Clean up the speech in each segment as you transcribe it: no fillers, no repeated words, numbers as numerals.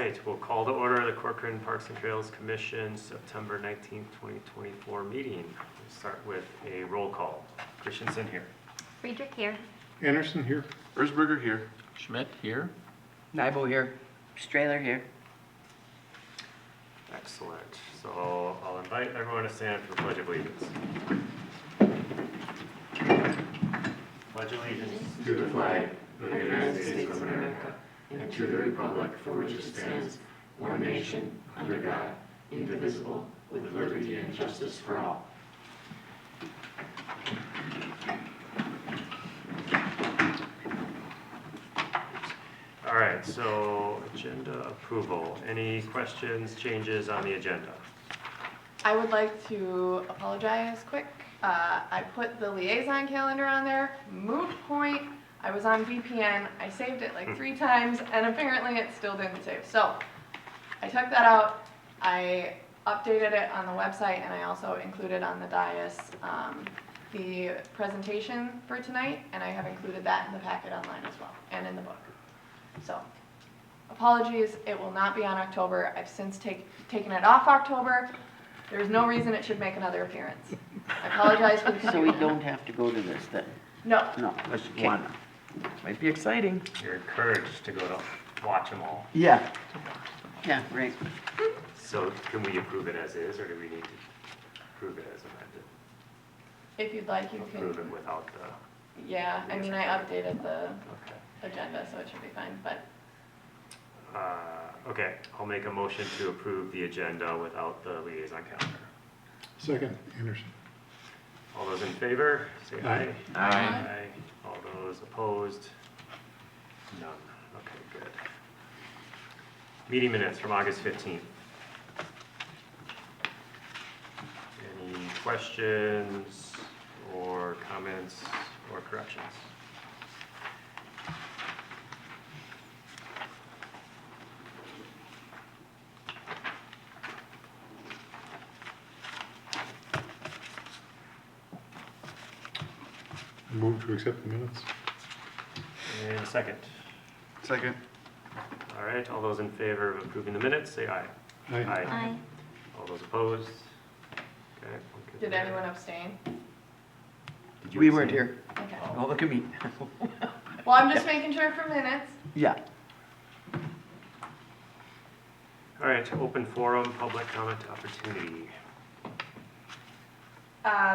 right, we'll call to order the Corcoran Parks and Trails Commission September 19th, 2024 meeting. We'll start with a roll call. Christensen here. Friedrich here. Anderson here. Erzberger here. Schmidt here. Nybo here. Strahler here. Excellent. So I'll invite everyone to stand for Pledge of Allegiance. Pledge allegiance to the flag of the United States of America and to the republic for which it stands, one nation, under God, indivisible, with liberty and justice for all. All right, so agenda approval. Any questions, changes on the agenda? I would like to apologize quick. I put the liaison calendar on there, moot point. I was on VPN, I saved it like 3 times, and apparently it still didn't save. So I took that out, I updated it on the website, and I also included on the dais the presentation for tonight, and I have included that in the packet online as well, and in the book. So apologies, it will not be on October. I've since taken it off October. There's no reason it should make another appearance. I apologize for the So we don't have to go to this then? No. No. Okay. Wanna. Might be exciting. You're encouraged to go to watch them all. Yeah. Yeah, right. So can we approve it as is, or do we need to approve it as amended? If you'd like, you Approve it can. without the, Yeah, I mean, I updated the okay. agenda, so it should be fine, but Okay, I'll make a motion to approve the agenda without the liaison calendar. Second, Anderson. All those in favor, say aye. Aye. All those opposed? None. Okay, good. Meeting minutes from August 15th. Any questions or comments or corrections? Move to accept the minutes. And a second. Second. All right, all those in favor of approving the minutes, say aye. Aye. Aye. All those opposed? Okay. we're good did there. anyone abstain? Did you We weren't abstain? here. Okay. Oh, look at me. Well, I'm just making sure for minutes. Yeah. All right, open forum, public comment opportunity.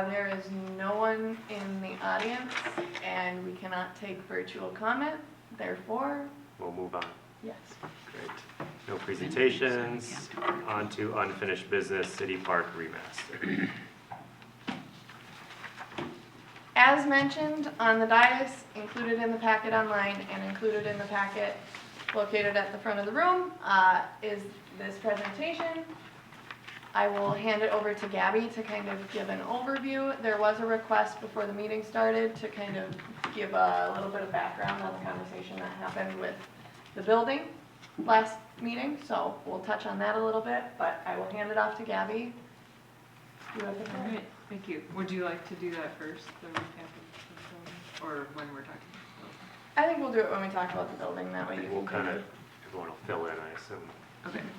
There is no one in the audience, and we cannot take virtual comment. Therefore, We'll move on. yes. Great. No presentations. On to unfinished business, City Park remaster. As mentioned on the dais, included in the packet online and included in the packet located at the front of the room, is this presentation. I will hand it over to Gabby to kind of give an overview. There was a request before the meeting started to kind of give a little bit of background on the conversation that happened with the building last meeting, so we'll touch on that a little bit, but I will hand it off to Gabby. You have the All floor. right, thank you. Would you like to do that first, the recap of the building, or when we're talking about I think we'll do it when we talk about the building, that way you We'll can kind of, everyone will fill in, I assume. the building? Okay.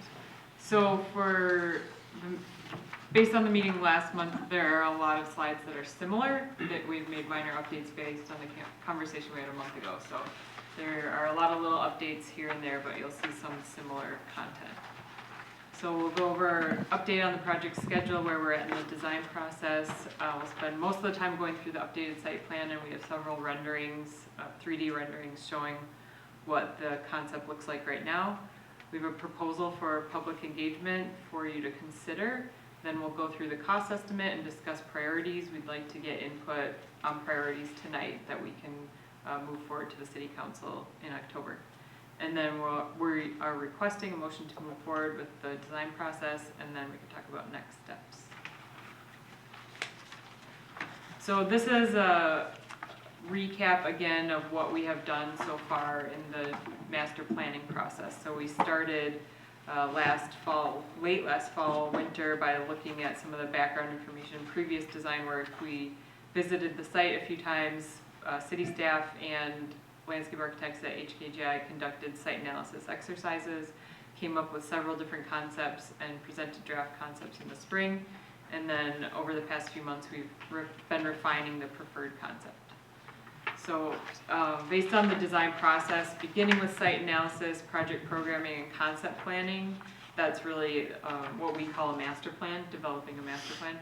So based on the meeting last month, there are a lot of slides that are similar, that we've made minor updates based on the conversation we had a month ago. So there are a lot of little updates here and there, but you'll see some similar content. So we'll go over update on the project schedule, where we're at in the design process. We'll spend most of the time going through the updated site plan, and we have several renderings, 3D renderings showing what the concept looks like right now. We have a proposal for public engagement for you to consider. Then we'll go through the cost estimate and discuss priorities. We'd like to get input on priorities tonight that we can move forward to the City Council in October. And then we are requesting a motion to move forward with the design process, and then we can talk about next steps. So this is a recap again of what we have done so far in the master planning process. So we started late last fall, winter, by looking at some of the background information, previous design work. We visited the site a few times. City staff and landscape architects at HKGI conducted site analysis exercises, came up with several different concepts and presented draft concepts in the spring. And then over the past few months, we've been refining the preferred concept. So based on the design process, beginning with site analysis, project programming, and concept planning, that's really what we call a master plan, developing a master plan.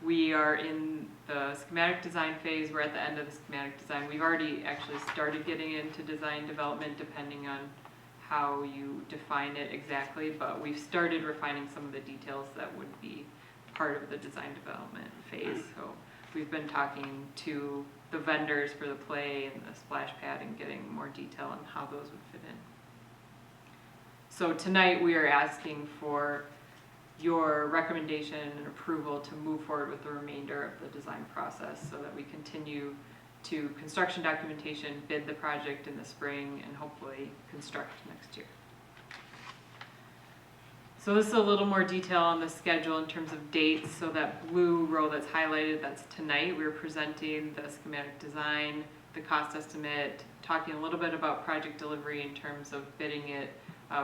We are in the schematic design phase. We're at the end of the schematic design. We've already actually started getting into design development depending on how you define it exactly, but we've started refining some of the details that would be part of the design development phase. So we've been talking to the vendors for the play and the splash pad and getting more detail on how those would fit in. So tonight we are asking for your recommendation and approval to move forward with the remainder of the design process so that we continue to construction documentation, bid the project in the spring, and hopefully construct next year. So this is a little more detail on the schedule in terms of dates. So that blue row that's highlighted, that's tonight. We're presenting the schematic design, the cost estimate, talking a little bit about project delivery in terms of bidding it.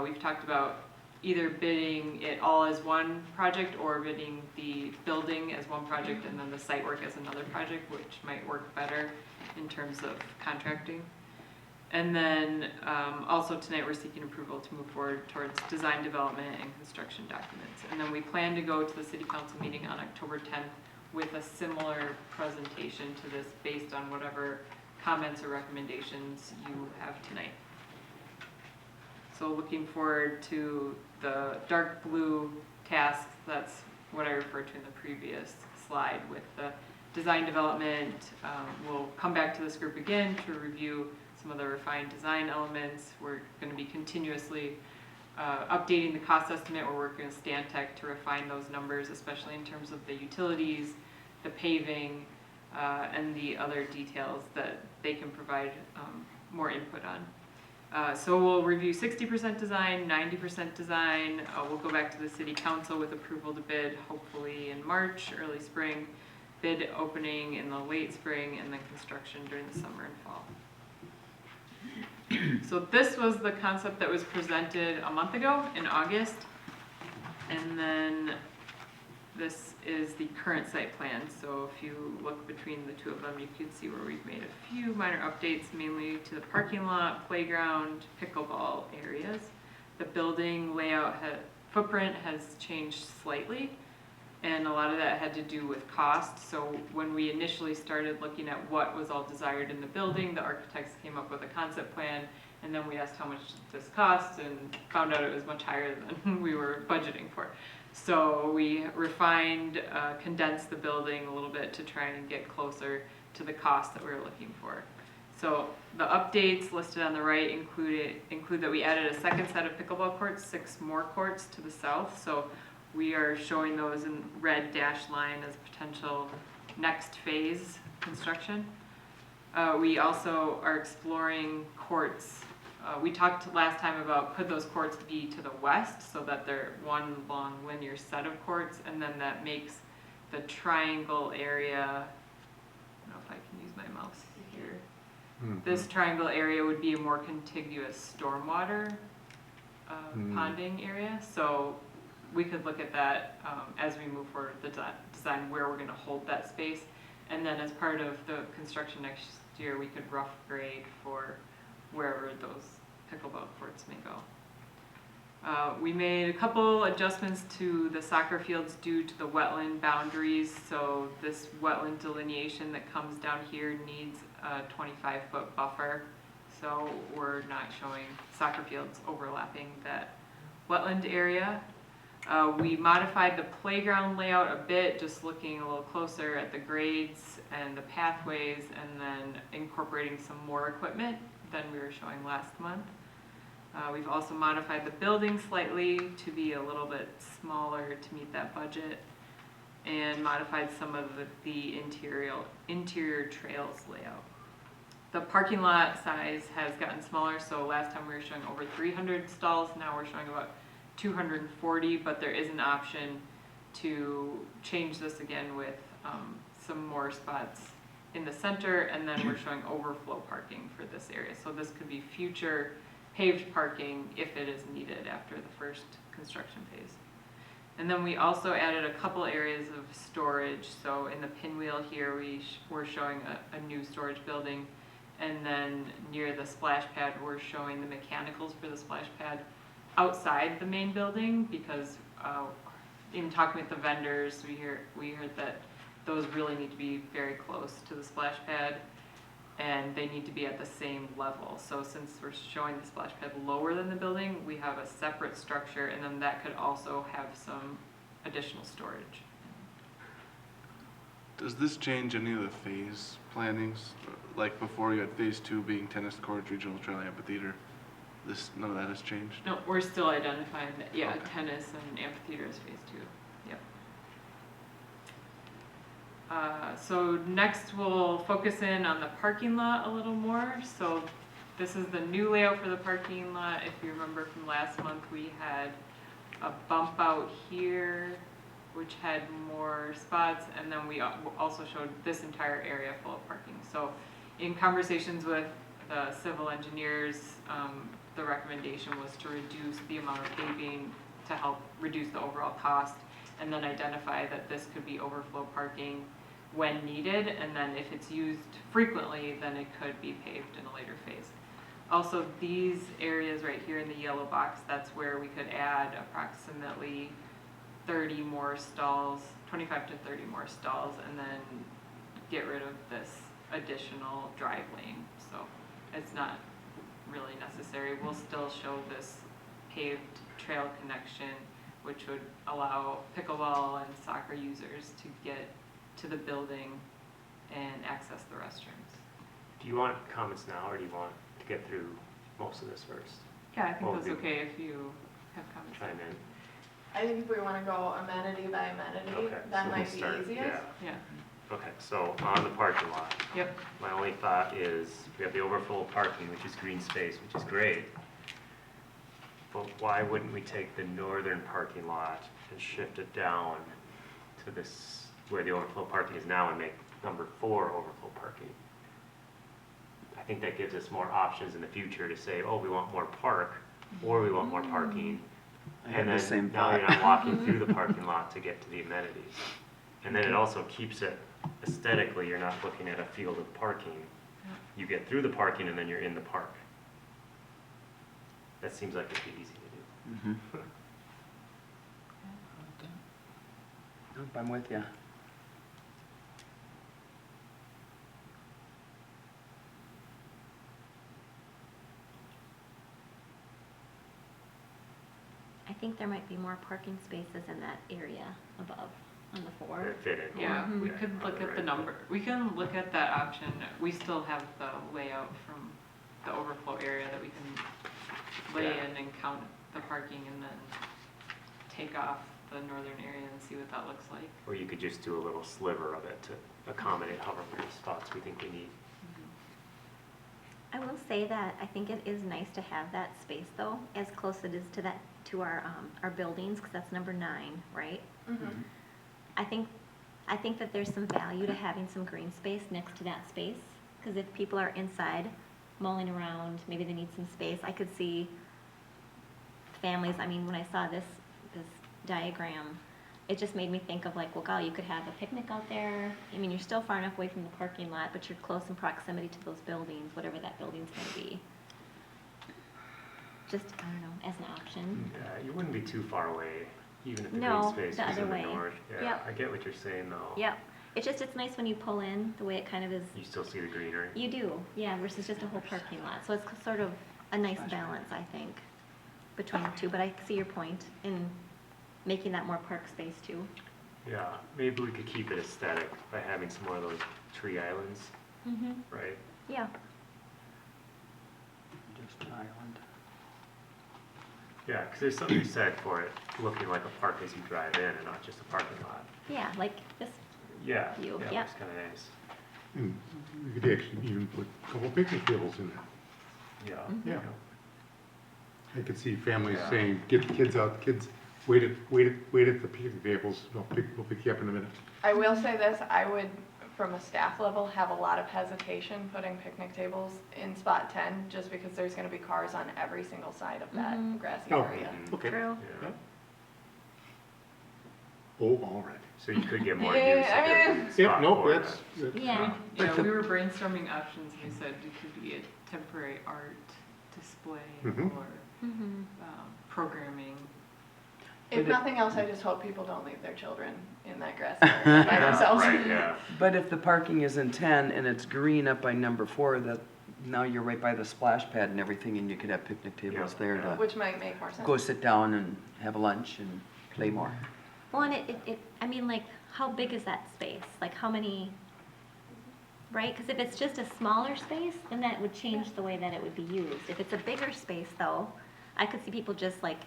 We've talked about either bidding it all as one project or bidding the building as one project and then the site work as another project, which might work better in terms of contracting. And then also tonight we're seeking approval to move forward towards design development and construction documents. And then we plan to go to the city council meeting on October 10th with a similar presentation to this based on whatever comments or recommendations you have tonight. So looking forward to the dark blue tasks, that's what I referred to in the previous slide with the design development. We'll come back to this group again to review some of the refined design elements. We're going to be continuously updating the cost estimate. We're working with Stantec to refine those numbers, especially in terms of the utilities, the paving, and the other details that they can provide more input on. So we'll review 60% design, 90% design. We'll go back to the city council with approval to bid, hopefully in March, early spring, bid opening in the late spring, and then construction during the summer and fall. So this was the concept that was presented a month ago in August. And then this is the current site plan. So if you look between the two of them, you can see where we've made a few minor updates, mainly to the parking lot, playground, pickleball areas. The building layout footprint has changed slightly, and a lot of that had to do with cost. So when we initially started looking at what was all desired in the building, the architects came up with a concept plan, and then we asked how much this cost and found out it was much higher than we were budgeting for. So we refined, condensed the building a little bit to try and get closer to the cost that we were looking for. So the updates listed on the right include that we added a second set of pickleball courts, 6 more courts to the south. So we are showing those in red dashed line as potential next phase construction. We also are exploring courts. We talked last time about could those courts be to the west so that they're one long linear set of courts, and then that makes the triangle area, I don't know if I can use my mouse here. This triangle area would be a more contiguous stormwater ponding area. So we could look at that as we move forward with the design where we're going to hold that space. And then as part of the construction next year, we could rough grade for wherever those pickleball courts may go. We made a couple adjustments to the soccer fields due to the wetland boundaries. So this wetland delineation that comes down here needs a 25-foot buffer. So we're not showing soccer fields overlapping that wetland area. We modified the playground layout a bit, just looking a little closer at the grades and the pathways, and then incorporating some more equipment than we were showing last month. We've also modified the building slightly to be a little bit smaller to meet that budget, and modified some of the interior trails layout. The parking lot size has gotten smaller, so last time we were showing over 300 stalls, now we're showing about 240, but there is an option to change this again with some more spots in the center, and then we're showing overflow parking for this area. So this could be future paved parking if it is needed after the first construction phase. And then we also added a couple areas of storage. So in the pinwheel here, we're showing a new storage building. And then near the splash pad, we're showing the mechanicals for the splash pad outside the main building, because in talking with the vendors, we heard that those really need to be very close to the splash pad, and they need to be at the same level. So since we're showing the splash pad lower than the building, we have a separate structure, and then that could also have some additional storage. Does this change any of the phase plannings? Like before, you had phase 2 being tennis courts, regional trail, amphitheater. None of that has changed? No, we're still identifying that, yeah, Okay. tennis and amphitheater is phase 2, yep. So next we'll focus in on the parking lot a little more. So this is the new layout for the parking lot. If you remember from last month, we had a bump out here, which had more spots, and then we also showed this entire area full of parking. So in conversations with the civil engineers, the recommendation was to reduce the amount of paving to help reduce the overall cost, and then identify that this could be overflow parking when needed, and then if it's used frequently, then it could be paved in a later phase. Also, these areas right here in the yellow box, that's where we could add approximately 30 more stalls, 25 to 30 more stalls, and then get rid of this additional drive lane. So it's not really necessary. We'll still show this paved trail connection, which would allow pickleball and soccer users to get to the building and access the restrooms. Do you want comments now, or do you want to get through most of this first? Yeah, I think Well, that's we- okay if you have comments. Chime in. I think if we wanna go amenity by amenity, Okay, that so might we'll be start- easiest. Yeah, Okay, so on the parking lot, yep. my only thought is we have the overflow parking, which is green space, which is great. But why wouldn't we take the northern parking lot and shift it down to this, where the overflow parking is now, and make number 4 overflow parking? I think that gives us more options in the future to say, oh, we want more park, or we want more parking. I had And the then same now thought. you're not walking through the parking lot to get to the amenities. And then it also keeps it aesthetically, you're not looking at a field of parking. You get through the parking and then you're in the park. That seems like it'd be easy to do. Mhm. Nope, I'm with you. I think there might be more parking spaces in that area above on the 4. That fit in. Yeah, more. we could look at the right. number. We can look at that option. We still have the layout from the overflow area that we can lay Yeah. in and count the parking, and then take off the northern area and see what that looks like. Or you could just do a little sliver of it to accommodate however many spots we think we need. I will say that I think it is nice to have that space though, as close it is to that, to our buildings, because that's number 9, right? Mhm. I think that there's some value to having some green space next to that space, because if people are inside mulling around, maybe they need some space. I could see families, I mean, when I saw this diagram, it just made me think of like, well, golly, you could have a picnic out there. I mean, you're still far enough away from the parking lot, but you're close in proximity to those buildings, whatever that building's gonna be. Just, I don't know, as an option. Yeah, you wouldn't be too far away, even if the No, green space the was in other the way. north. Yeah, Yep. I get what you're saying though. Yep, it's nice when you pull in, the way it kind of is, You still see the greenery. you do, yeah, versus just a whole parking lot. So it's sort of a nice balance, I think, between the two, but I see your point in making that more park space too. Yeah, maybe we could keep it aesthetic by having some more of those tree islands, Mm-hmm. right? Yeah, Just an island. Yeah, because there's something to be said for it looking like a park as you drive in and not just a parking lot. yeah, like this, Yeah, You, yeah, yep. it's kind of nice. And you could actually even put a couple picnic tables in it. Yeah. Mhm. Yeah. I could see families Yeah. saying, get the kids out, kids, wait at the picnic tables, we'll pick you up in a minute. I will say this, I would from a staff level, have a lot of hesitation putting picnic tables in spot 10, just because there's gonna be cars on every single side of that Mhm. grassy Oh, area. okay. True. Yeah. Oh, all right. So you could get more Yeah, use I if there's mean- a Yep, spot nope, for that's, that. Yeah. Yeah, we were brainstorming options, and we said it could be a temporary art display Mhm. or Mm-hmm. programming. If nothing else, I just hope people don't leave their children in that grassy area by themselves. Right, yeah. But if the parking is in 10 and it's green up by number 4, that, now you're right by the splash pad and everything, and you could have picnic tables Yeah. there to Which might make more sense. go sit down and have lunch and play more. Well, and I mean, like, how big is that space? Like, how many, right? Because if it's just a smaller space, then that would change the way that it would be used. If it's a bigger space, though, I could see people just like,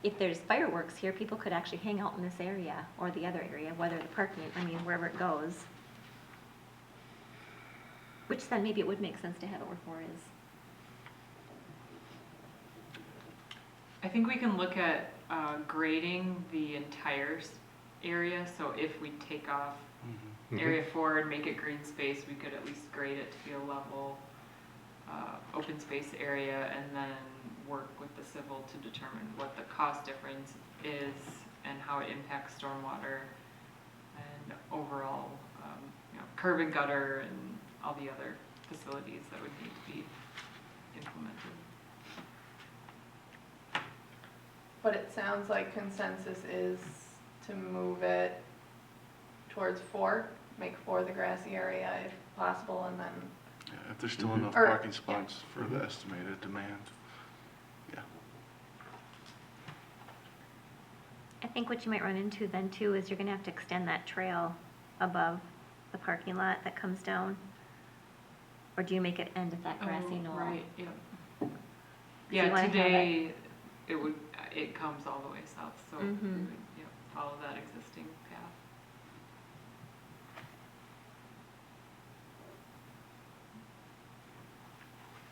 if there's fireworks here, people could actually hang out in this area or the other area, whether the parking, I mean, wherever it goes. Which then maybe it would make sense to have it where 4 is. I think we can look at grading the entire area, so if we take off Mhm. area 4 and make it green space, we could at least grade it to be a level open space area, and then work with the civil to determine what the cost difference is and how it impacts stormwater and overall, curb and gutter and all the other facilities that would need to be implemented. But it sounds like consensus is to move it towards 4, make 4 the grassy area if possible, and then, Yeah, if there's still enough Or- parking spots for the estimated demand. Yeah. I think what you might run into then too is you're gonna have to extend that trail above the parking lot that comes down. Or do you make it end at that grassy knoll? Right, yeah. you Yeah, wanna have today, it comes all the way south, so we Mhm. would, follow that existing path.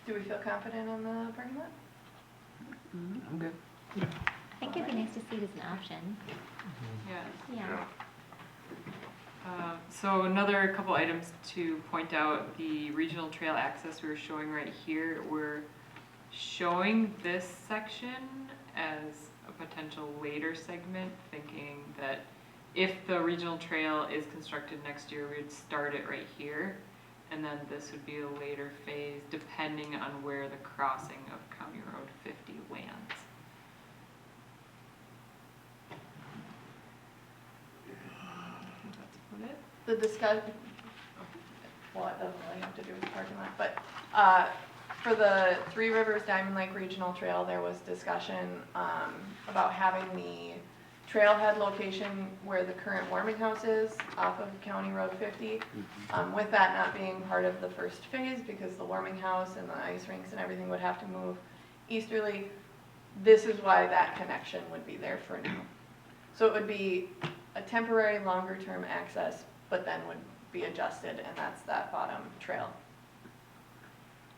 do we feel confident in the parking lot? I'm good. I think it'd be nice to see it as an option. Yeah. Yeah. So another couple items to point out, the regional trail access we were showing right here, we're showing this section as a potential later segment, thinking that if the regional trail is constructed next year, we'd start it right here, and then this would be a later phase, depending on where the crossing of County Road 50 lands. That's about it. The discussion, well, it doesn't really have to do with the parking lot, but for the Three Rivers Diamond Lake Regional Trail, there was discussion about having the trailhead location where the current warming house is off of County Road 50. With that not being part of the first phase, because the warming house and the ice rinks and everything would have to move easterly, this is why that connection would be there for now. So it would be a temporary longer-term access, but then would be adjusted, and that's that bottom trail.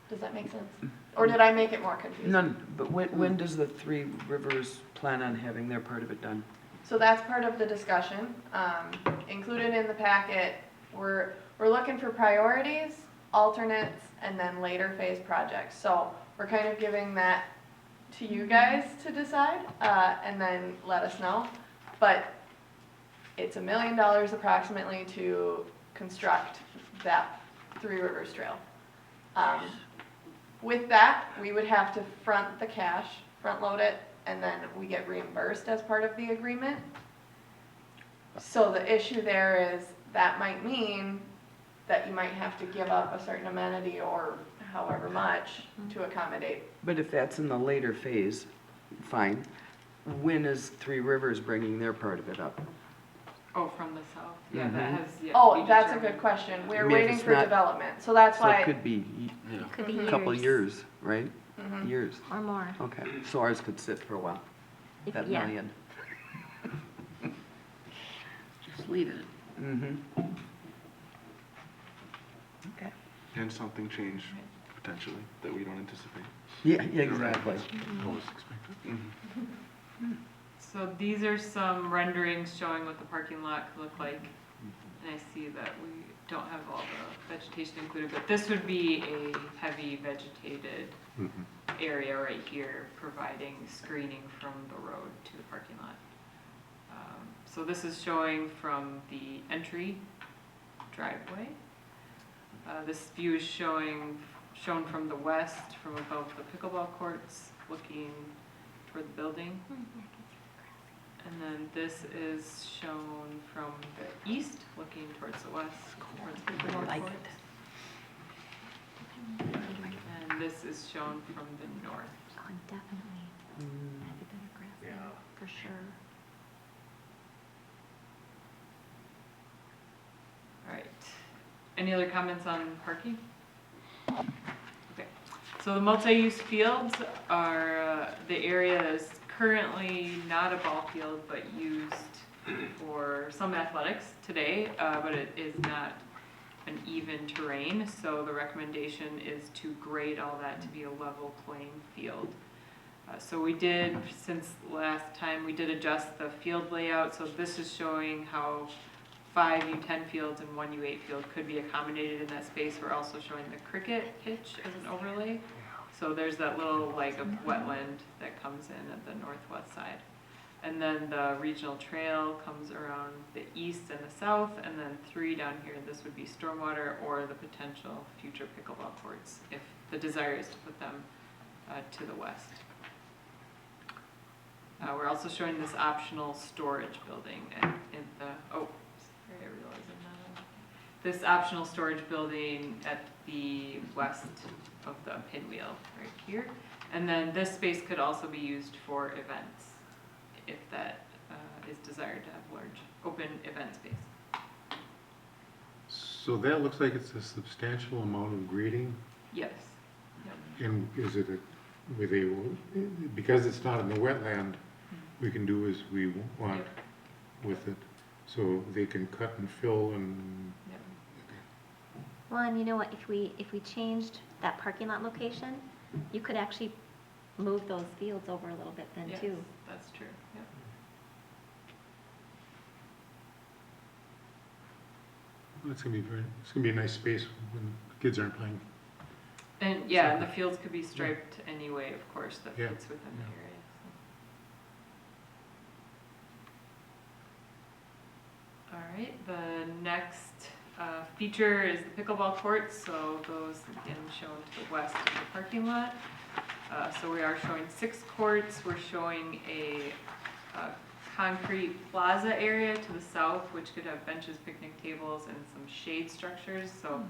Does that make sense? Or did I make it more confusing? None, but when does the Three Rivers plan on having their part of it done? So that's part of the discussion. Included in the packet, we're looking for priorities, alternates, and then later phase projects. So we're kind of giving that to you guys to decide, and then let us know. But it's $1 million approximately to construct that Three Rivers Trail. With that, we would have to front the cash, front load it, and then we get reimbursed as part of the agreement. So the issue there is that might mean that you might have to give up a certain amenity or however much to accommodate. But if that's in the later phase, fine. When is Three Rivers bringing their part of it up? Oh, from the south? Yeah, that Mhm. has yet to be Oh, that's a determined. good question. I We're mean, if waiting it's for not- development, so that's So it why. could be Yeah. Could be Mhm. a couple years, right? Mhm. Years, Or more. okay. So ours could sit for a while, If- that yeah. million. Just leave it. Mm-hmm. Okay. And something change potentially that we don't anticipate. Yeah, exactly. Always expected. Mm-hmm. So these are some renderings showing what the parking lot could look like. And I see that we don't have all the vegetation included, but this would be a heavy vegetated Mhm. area right here, providing screening from the road to the parking lot. So this is showing from the entry driveway. This view is shown from the west, from above the pickleball courts, looking toward the building. And then this is shown from the east, looking towards the west, towards the pickleball courts. And this is shown from the north. Oh, definitely. That'd be better grass Yeah. there, for sure. All right. Any other comments on parking? Okay. So the multi-use fields are the area that is currently not a ball field, but used for some athletics today, but it is not an even terrain. So the recommendation is to grade all that to be a level playing field. So we did, since last time, we did adjust the field layout. So this is showing how 5 U10 fields and 1 U8 field could be accommodated in that space. We're also showing the cricket pitch as an overlay. So there's that little leg of wetland that comes in at the northwest side. And then the regional trail comes around the east and the south, and then 3 down here, this would be stormwater or the potential future pickleball courts, if the desire is to put them to the west. We're also showing this optional storage building in the, oh, sorry, I realize I'm not on. This optional storage building at the west of the pinwheel, right here. And then this space could also be used for events, if that is desired to have large open event space. So that looks like it's a substantial amount of grading, Yes. Yep. and is it with a, because it's not in the wetland, we can do as we want Yep. with it, so they can cut and fill and, Yep. Well, and you know what, if we changed that parking lot location, you could actually move those fields over a little bit then Yes, too. that's true. Yep. it's gonna be a nice space when the kids aren't playing. And yeah, and the fields could be striped anyway, of course, that Yeah. fits within the Yeah. area. So. All right, the next feature is the pickleball courts. So those again shown to the west of the parking lot. So we are showing 6 courts. We're showing a concrete plaza area to the south, which could have benches, picnic tables, and some shade structures. So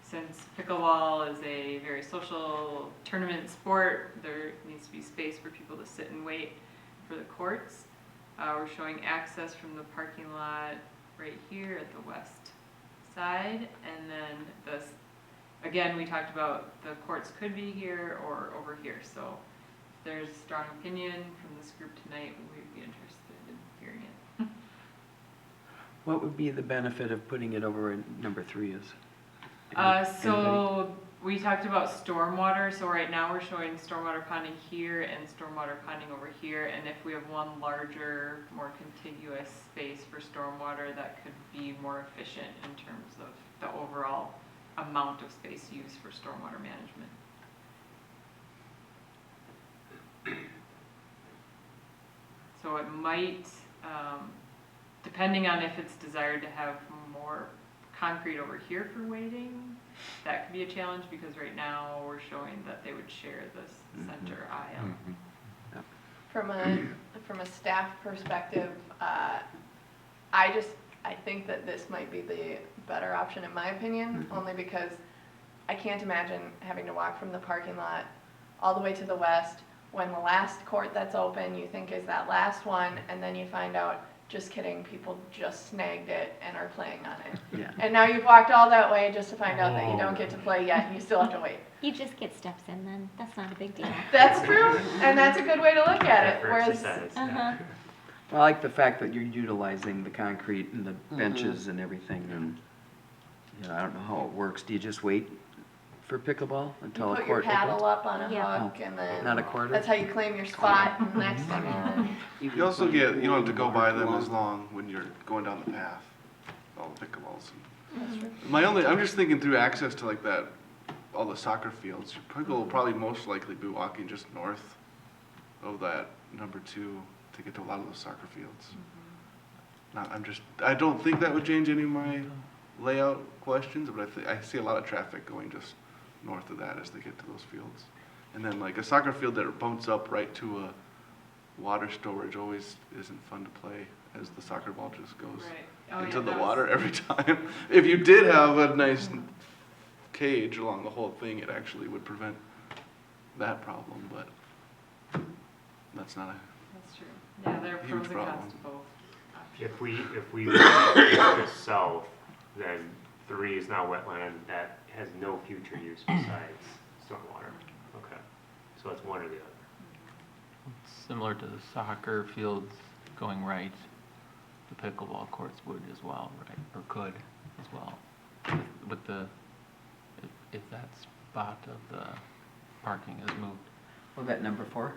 since pickleball is a very social tournament sport, there needs to be space for people to sit and wait for the courts. We're showing access from the parking lot right here at the west side. And then this, again, we talked about the courts could be here or over here. So if there's a strong opinion from this group tonight, we'd be interested in hearing it. What would be the benefit of putting it over where number 3 is? So we talked about stormwater. So right now we're showing stormwater ponding here and stormwater ponding over here. And if we have one larger, more contiguous space for stormwater, that could be more efficient in terms of the overall amount of space used for stormwater management. So it might, depending on if it's desired to have more concrete over here for waiting, that could be a challenge because right now we're showing that they would share this center aisle. Mhm. From a staff perspective, I think that this might be the better option in my opinion, only because I can't imagine having to walk from the parking lot all the way to the west when the last court that's open you think is that last one, and then you find out, just kidding, people just snagged it and are playing on it. Yeah. And now you've walked all that way just to find out that you don't get to play yet and you still have to wait. You just get steps in then, that's not a big deal. That's true, and that's a good way to look at it, For whereas, exercise, yeah. Uh-huh. Well, I like the fact that you're utilizing the concrete and the benches and everything, and, you know, I don't know how it works. Do you just wait for pickleball you until a put your court paddle opens? up on a Yeah. hook and then. Not a quarter? That's how you claim your spot, and next thing on. You also get, you don't have to go by them as long when you're going down the path, all the pickleballs. I'm just thinking through access to like that, all the soccer fields. People will probably most likely be walking just north of that number 2 to get to a lot of those soccer fields. Now, I don't think that would change any of my layout questions, but I see a lot of traffic going just north of that as they get to those fields. And then like a soccer field that bumps up right to a water storage always isn't fun to play as the soccer ball just goes Right. Oh, into yeah, the that water every time. If you did have a nice cage along the whole thing, it actually would prevent that problem, but that's not That's true. Yeah, there are Huge pros and cons problem. to both options. If we go south, then 3 is now wetland that has no future use besides stormwater. Okay, so it's one or the other. Similar to the soccer fields going right, the pickleball courts would as well, right? Or could as well. With the, if that spot of the parking is moved. Well, that number 4,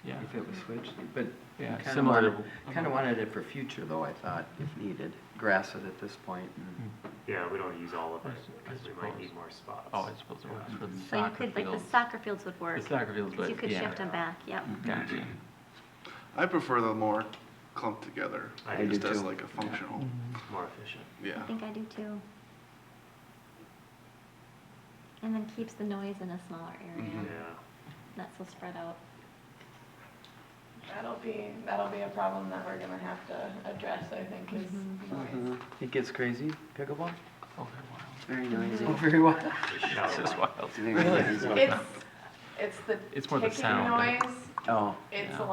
Yeah. if it was switched, but Yeah, kind of similar to. wanted it for future though, I thought, if needed. Grass it at this point. and- Yeah, we don't use all of it, I because we might suppose. need more spots. Oh, I suppose it works for the So you soccer could, like, fields. the soccer fields would work. The soccer fields, 'Cause but you could yeah. shift them back, yep. Gotcha. I prefer the more clumped together, I do just as too. like a functional, More efficient. yeah. I think I do too. And then keeps the noise in a smaller area, Yeah. not so spread out. That'll be a problem that we're gonna have to address, I think, is noise. It gets crazy, pickleball? Okay, wow. Very noisy. Oh, very well. Just shout This is out. wild. Very noisy. It's the It's more the ticking sound. noise. Oh, It's Yeah. a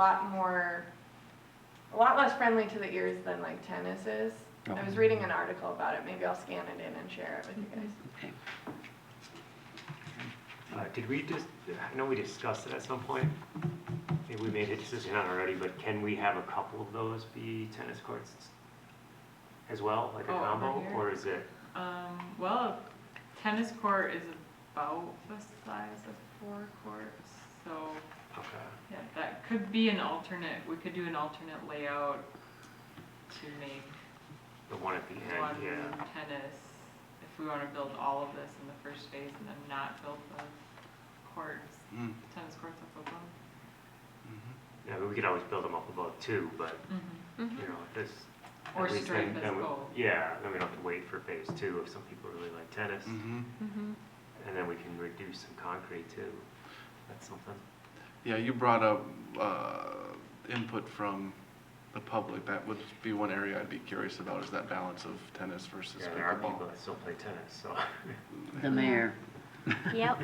lot less friendly to the ears than like tennis is. I Oh. was reading an article about it. Maybe I'll scan it in and share it with you guys. Okay. Did we just, I know we discussed it at some point. Maybe we made a decision on it already, but can we have a couple of those be tennis courts as well, like a Oh, over combo? here? Or is it, Well, tennis court is about the size of 4 courts, so okay. yeah, that could be an alternate, we could do an alternate layout to make The one at the one end, yeah. tennis, if we want to build all of this in the first phase and then not build the courts, Mm, tennis courts up above. mhm. Yeah, but we could always build them up above too, but, you know, this. Or at least stripe then- as then we- both. Yeah, then we don't have to wait for phase 2 if some people really like tennis. Mhm. And then we can reduce some concrete too. That's something. Yeah, you brought up input from the public. That would be one area I'd be curious about, is that balance of tennis versus Yeah, there are people pickleball. that still play tennis, so. The mayor. Yep.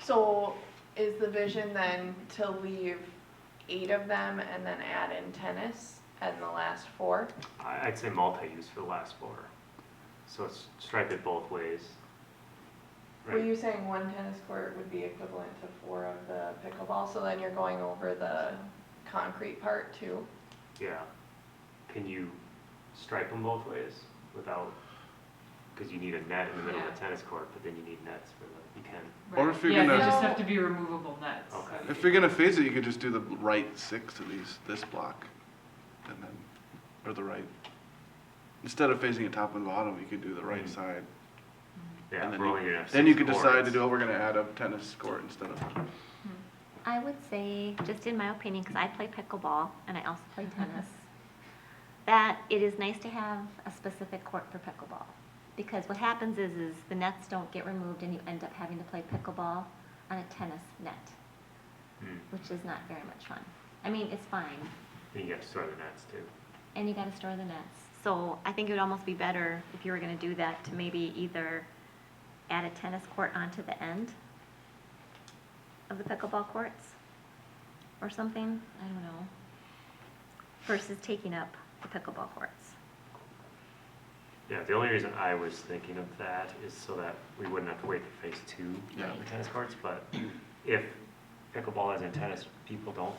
So is the vision then to leave 8 of them and then add in tennis in the last 4? I'd say multi-use for the last 4. So it's stripe it both ways. Were you saying 1 tennis court would be equivalent to 4 of the pickleball? So then you're going over the concrete part too? Yeah. Can you stripe them both ways without, because you need a net in the middle of the Yeah. tennis court, but then you need nets for the, you can. Or Right. if you're Yeah, gonna- they just No. have to be removable nets. Okay. If you're gonna phase it, you could just do the right 6 of this block, and then, or the right. Instead of phasing it top and bottom, you could do the right Mhm. side. Yeah, And then we're you- only gonna have Then you 6 could decide to courts. do, oh, we're gonna add a tennis court instead of, I would say, just in my opinion, because I play pickleball and I also play tennis, that it is nice to have a specific court for pickleball. Because what happens is the nets don't get removed and you end up having to play pickleball on a tennis net, Hmm. which is not very much fun. I mean, it's fine, And you have to store the nets too. and you gotta store the nets. So I think it would almost be better if you were gonna do that to maybe either add a tennis court onto the end of the pickleball courts or something, I don't know, versus taking up the pickleball courts. Yeah, the only reason I was thinking of that is so that we wouldn't have to wait for phase 2 Yeah. of the tennis courts, but if pickleball as in tennis people don't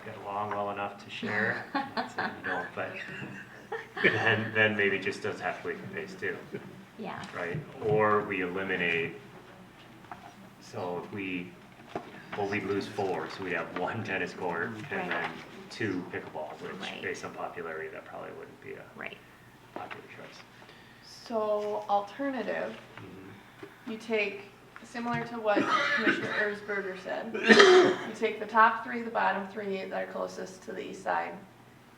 get along well enough to share, I'm not saying you don't, but then maybe it just does have to wait for phase 2, Yeah, right? Or we eliminate, so if we'd lose 4, so we'd have 1 tennis court Right. and then 2 pickleball, which Right. based on popularity, that probably wouldn't be a right. popular choice. So alternative, you take, similar to what Commissioner Erzberger said, you take the top three, the bottom three that are closest to the east side.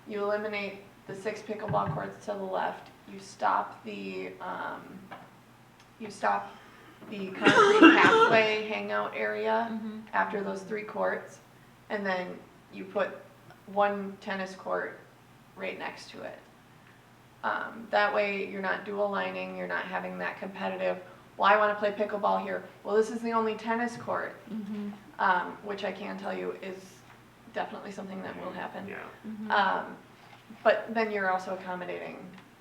You eliminate the 6 pickleball courts to the left. You stop the concrete halfway hangout area after those 3 courts, and then you put 1 tennis court right next to it. That way you're not dual lining, you're not having that competitive, well, I want to play pickleball here. Well, this is the only tennis court, which I can tell you is definitely something that will happen. Yeah. But then you're also accommodating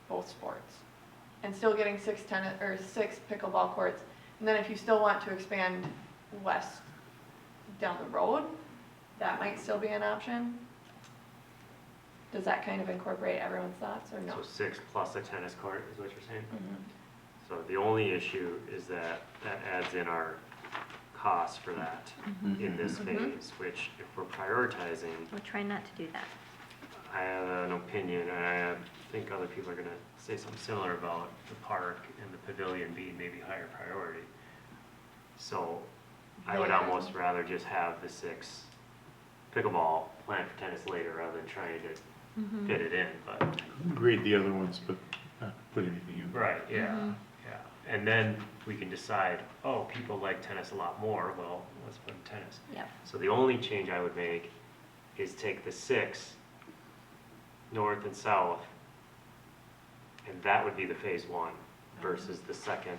both sports and still getting 6 pickleball courts. And then if you still want to expand west down the road, that might still be an option. Does that kind of incorporate everyone's thoughts or no? So 6 plus a tennis court is what you're saying? Mhm. So the only issue is that adds in our costs for that in this phase, which if we're prioritizing, We'll try not to do that. I have an opinion, and I think other people are gonna say something similar about the park and the pavilion being maybe higher priority. So I would Later. almost rather just have the 6 pickleball planned for tennis later rather than trying to fit it in, but. Grade the other ones, but not put anything in. Right, yeah, yeah. And then we can decide, oh, people like tennis a lot more, well, let's put in tennis. Yep. So the only change I would make is take the 6 north and south, and that would be the phase 1 versus the second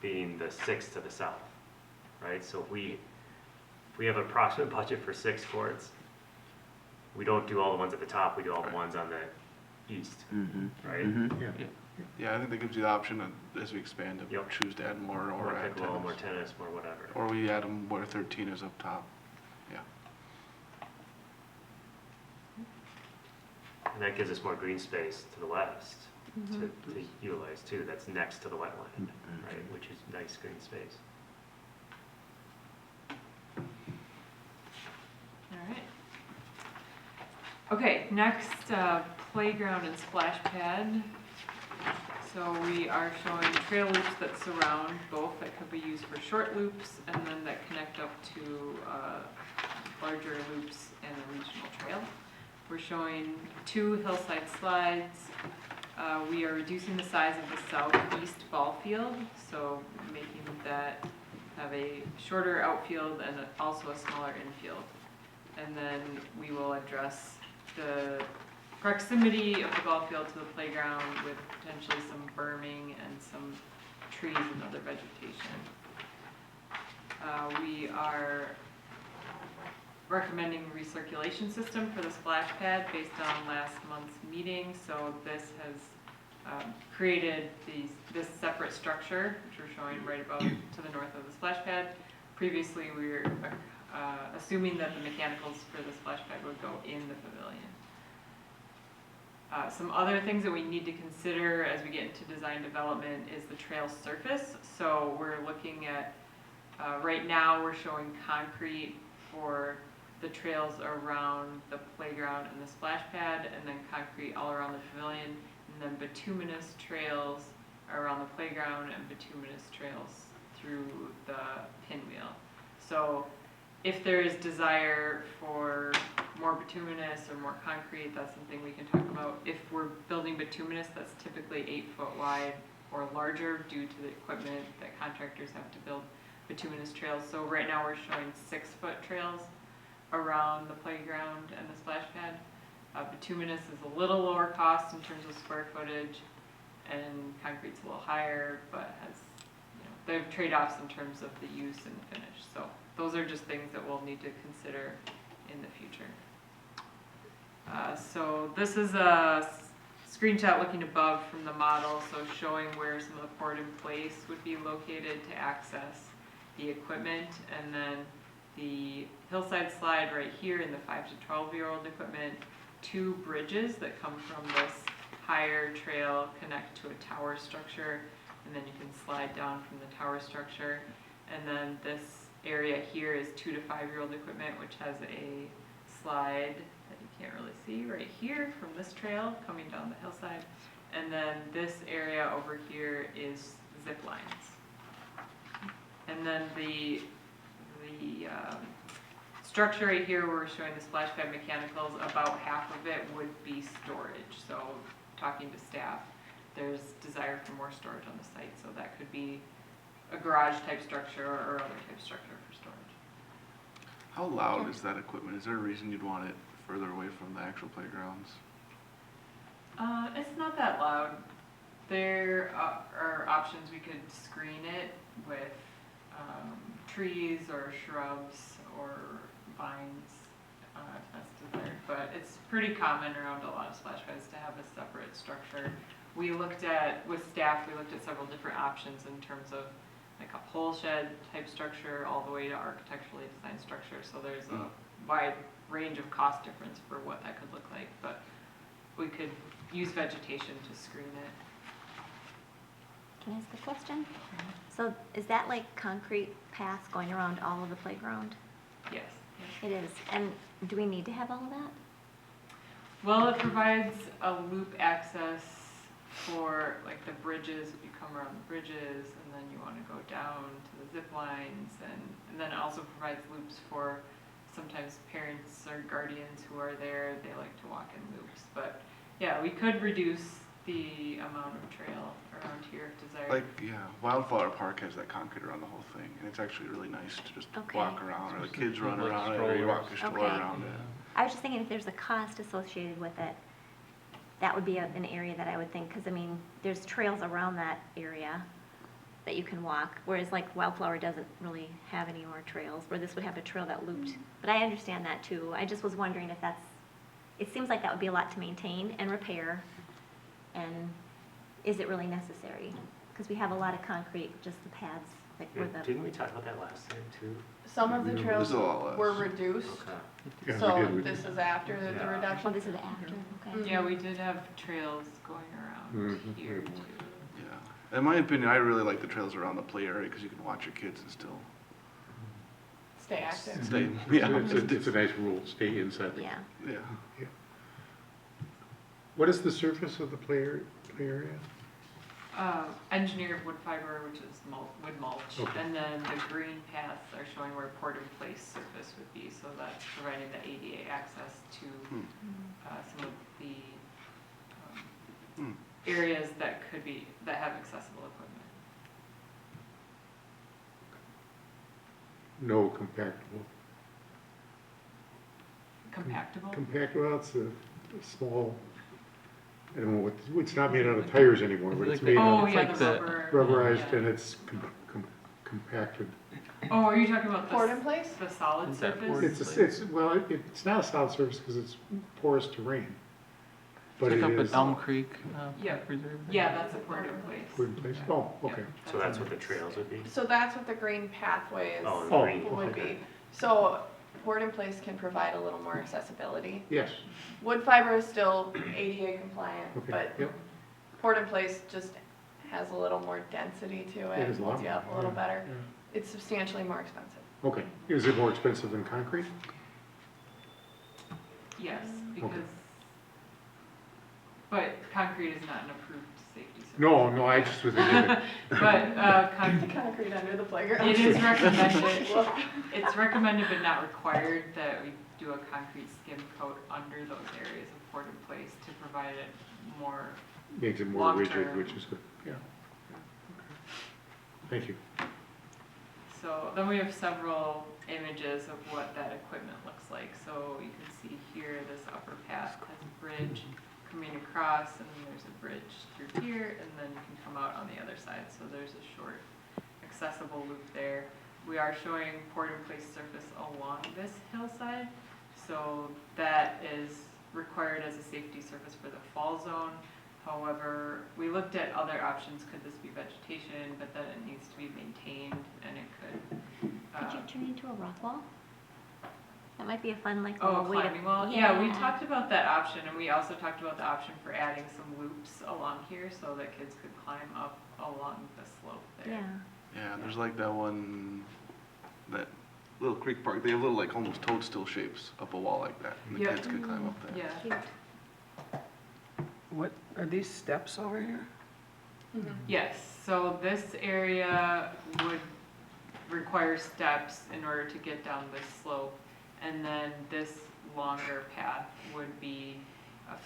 being the 6 to the south, right? So if we have an approximate budget for 6 courts, we don't do all the ones at the top, we do all the ones on the east, right? Yeah. Yeah, I think that gives you the option as we expand to Yep. choose to add more More or add pickleball, more tennis. tennis, more whatever. Or we add them where 13 is up top. Yeah. And that gives us more green space to the west to utilize too. That's next to the wetland, right, which is nice green space. All right. Okay, next, playground and splash pad. So we are showing trail loops that surround both that could be used for short loops and then that connect up to larger loops and a regional trail. We're showing 2 hillside slides. We are reducing the size of the southeast ball field, so making that have a shorter outfield and also a smaller infield. And then we will address the proximity of the ball field to the playground with potentially some berming and some trees and other vegetation. We are recommending recirculation system for the splash pad based on last month's meeting. So this has created this separate structure, which we're showing right above to the north of the splash pad. Previously, we were assuming that the mechanicals for the splash pad would go in the pavilion. Some other things that we need to consider as we get into design development is the trail surface. So we're looking at, right now we're showing concrete for the trails around the playground and the splash pad, and then concrete all around the pavilion, and then bituminous trails around the playground and bituminous trails through the pinwheel. So if there is desire for more bituminous or more concrete, that's something we can talk about. If we're building bituminous, that's typically 8 foot wide or larger due to the equipment that contractors have to build bituminous trails. So right now we're showing 6 foot trails around the playground and the splash pad. Bituminous is a little lower cost in terms of square footage, and concrete's a little higher, but has, they have trade-offs in terms of the use and the finish. So those are just things that we'll need to consider in the future. So this is a screenshot looking above from the model, so showing where some of the poured in place would be located to access the equipment, and then the hillside slide right here in the 5 to 12-year-old equipment, 2 bridges that come from this higher trail connect to a tower structure, and then you can slide down from the tower structure. And then this area here is 2 to 5-year-old equipment, which has a slide that you can't really see right here from this trail coming down the hillside, And then this area over here is zip lines. And then the structure right here, where we're showing the splash pad mechanicals, about half of it would be storage. So talking to staff, there's desire for more storage on the site, so that could be a garage type structure or other type structure for storage. How loud is that equipment? Is there a reason you'd want it further away from the actual playgrounds? It's not that loud. There are options. We could screen it with trees or shrubs or vines if that's desired. But it's pretty common around a lot of splash pads to have a separate structure. We looked at, with staff, we looked at several different options in terms of like a pole shed type structure all the way to architecturally designed structure. So there's a wide range of cost difference for what that could look like. But we could use vegetation to screen it. Can I ask a question? So is that like concrete paths going around all of the playground? Yes. It is. And do we need to have all of that? Well, it provides a loop access for like the bridges, if you come around the bridges and then you want to go down to the zip lines, and then it also provides loops for sometimes parents or guardians who are there, they like to walk in loops. But yeah, we could reduce the amount of trail around here if desired. Like, yeah, Wildflower Park has that concrete around the whole thing, and it's actually really nice to just Okay. walk around, or the kids run Like around it, or you walk a strollers. stroller Okay. around it. I was just thinking if there's a cost associated with it, that would be an area that I would think, because I mean, there's trails around that area that you can walk, whereas like Wildflower doesn't really have any more trails, where this would have a trail that looped. But I understand that too. I just was wondering if that's, it seems like that would be a lot to maintain and repair, and is it really necessary? Because we have a lot of concrete, just the pads, like where the. Didn't we talk about that last time too? Some of the This trails is a lot less. were reduced, Okay. Yeah, we so did, we this did. is after the Yeah. Oh, reduction. this is after, okay. Yeah, we did have trails going around Mhm. here too. Yeah. In my opinion, I really like the trails around the play area, because you can watch your kids and still Stay active. stay, yeah. It's a nice rule, stay inside the. Yeah. Yeah. What is the surface of the play area? Engineered wood fiber, which is wood mulch, Okay. and then the green paths are showing where poured in place surface would be, so that's providing the ADA access to some of the Hmm. areas that have accessible equipment. No compactable. Compactable? Well, it's a small, I don't know what, it's not made out of tires anymore, but it's made Oh, out of yeah, like the the- rubber. rubberized yeah. and it's compacted. Oh, are you talking about Poured in place? the solid Is that surface? poured in It's not a solid surface because it's porous terrain. But Like it up is at Elm Creek Yeah. Park Reserve? Yeah, that's a poured in place. put in place. Oh, okay. So that's what the trails would be? So that's what the green pathways Oh, Oh, green. would be. So poured in place can provide a little more accessibility. Yes, Wood fiber is still ADA compliant, okay, but yep. poured in place just has a little more density to it. It is a lot Holds you up a more, little yeah, better. yeah. It's substantially more expensive. Okay, is it more expensive than concrete? Yes, because, but concrete is not an approved safety surface. No, I just was thinking, But, Concrete under the playground. it is recommended, it's recommended but not required that we do a concrete skim coat under those areas of poured in place to provide it more, makes it more rigid, Long-term. which is good, yeah. Thank you. so then we have several images of what that equipment looks like. So you can see here, this upper path has a bridge coming across, and then there's a bridge through here, and then you can come out on the other side. So there's a short accessible loop there. We are showing poured in place surface along this hillside. So that is required as a safety surface for the fall zone. However, we looked at other options. Could this be vegetation? But then it needs to be maintained, and it could. Could you turn it into a rock wall? That might be a fun, like, Oh, a little way to. climbing wall? Yeah, we talked about that option, and we also talked about the option for adding some loops along here so that kids could climb up along the slope there. Yeah. Yeah, there's like that one, that little creek park, they have little like almost toadstool shapes up a wall like that, and the Yep. kids could climb up there. Yeah. Cute. What, are these steps over here? Yes, so this area would require steps in order to get down this slope. And then this longer path would be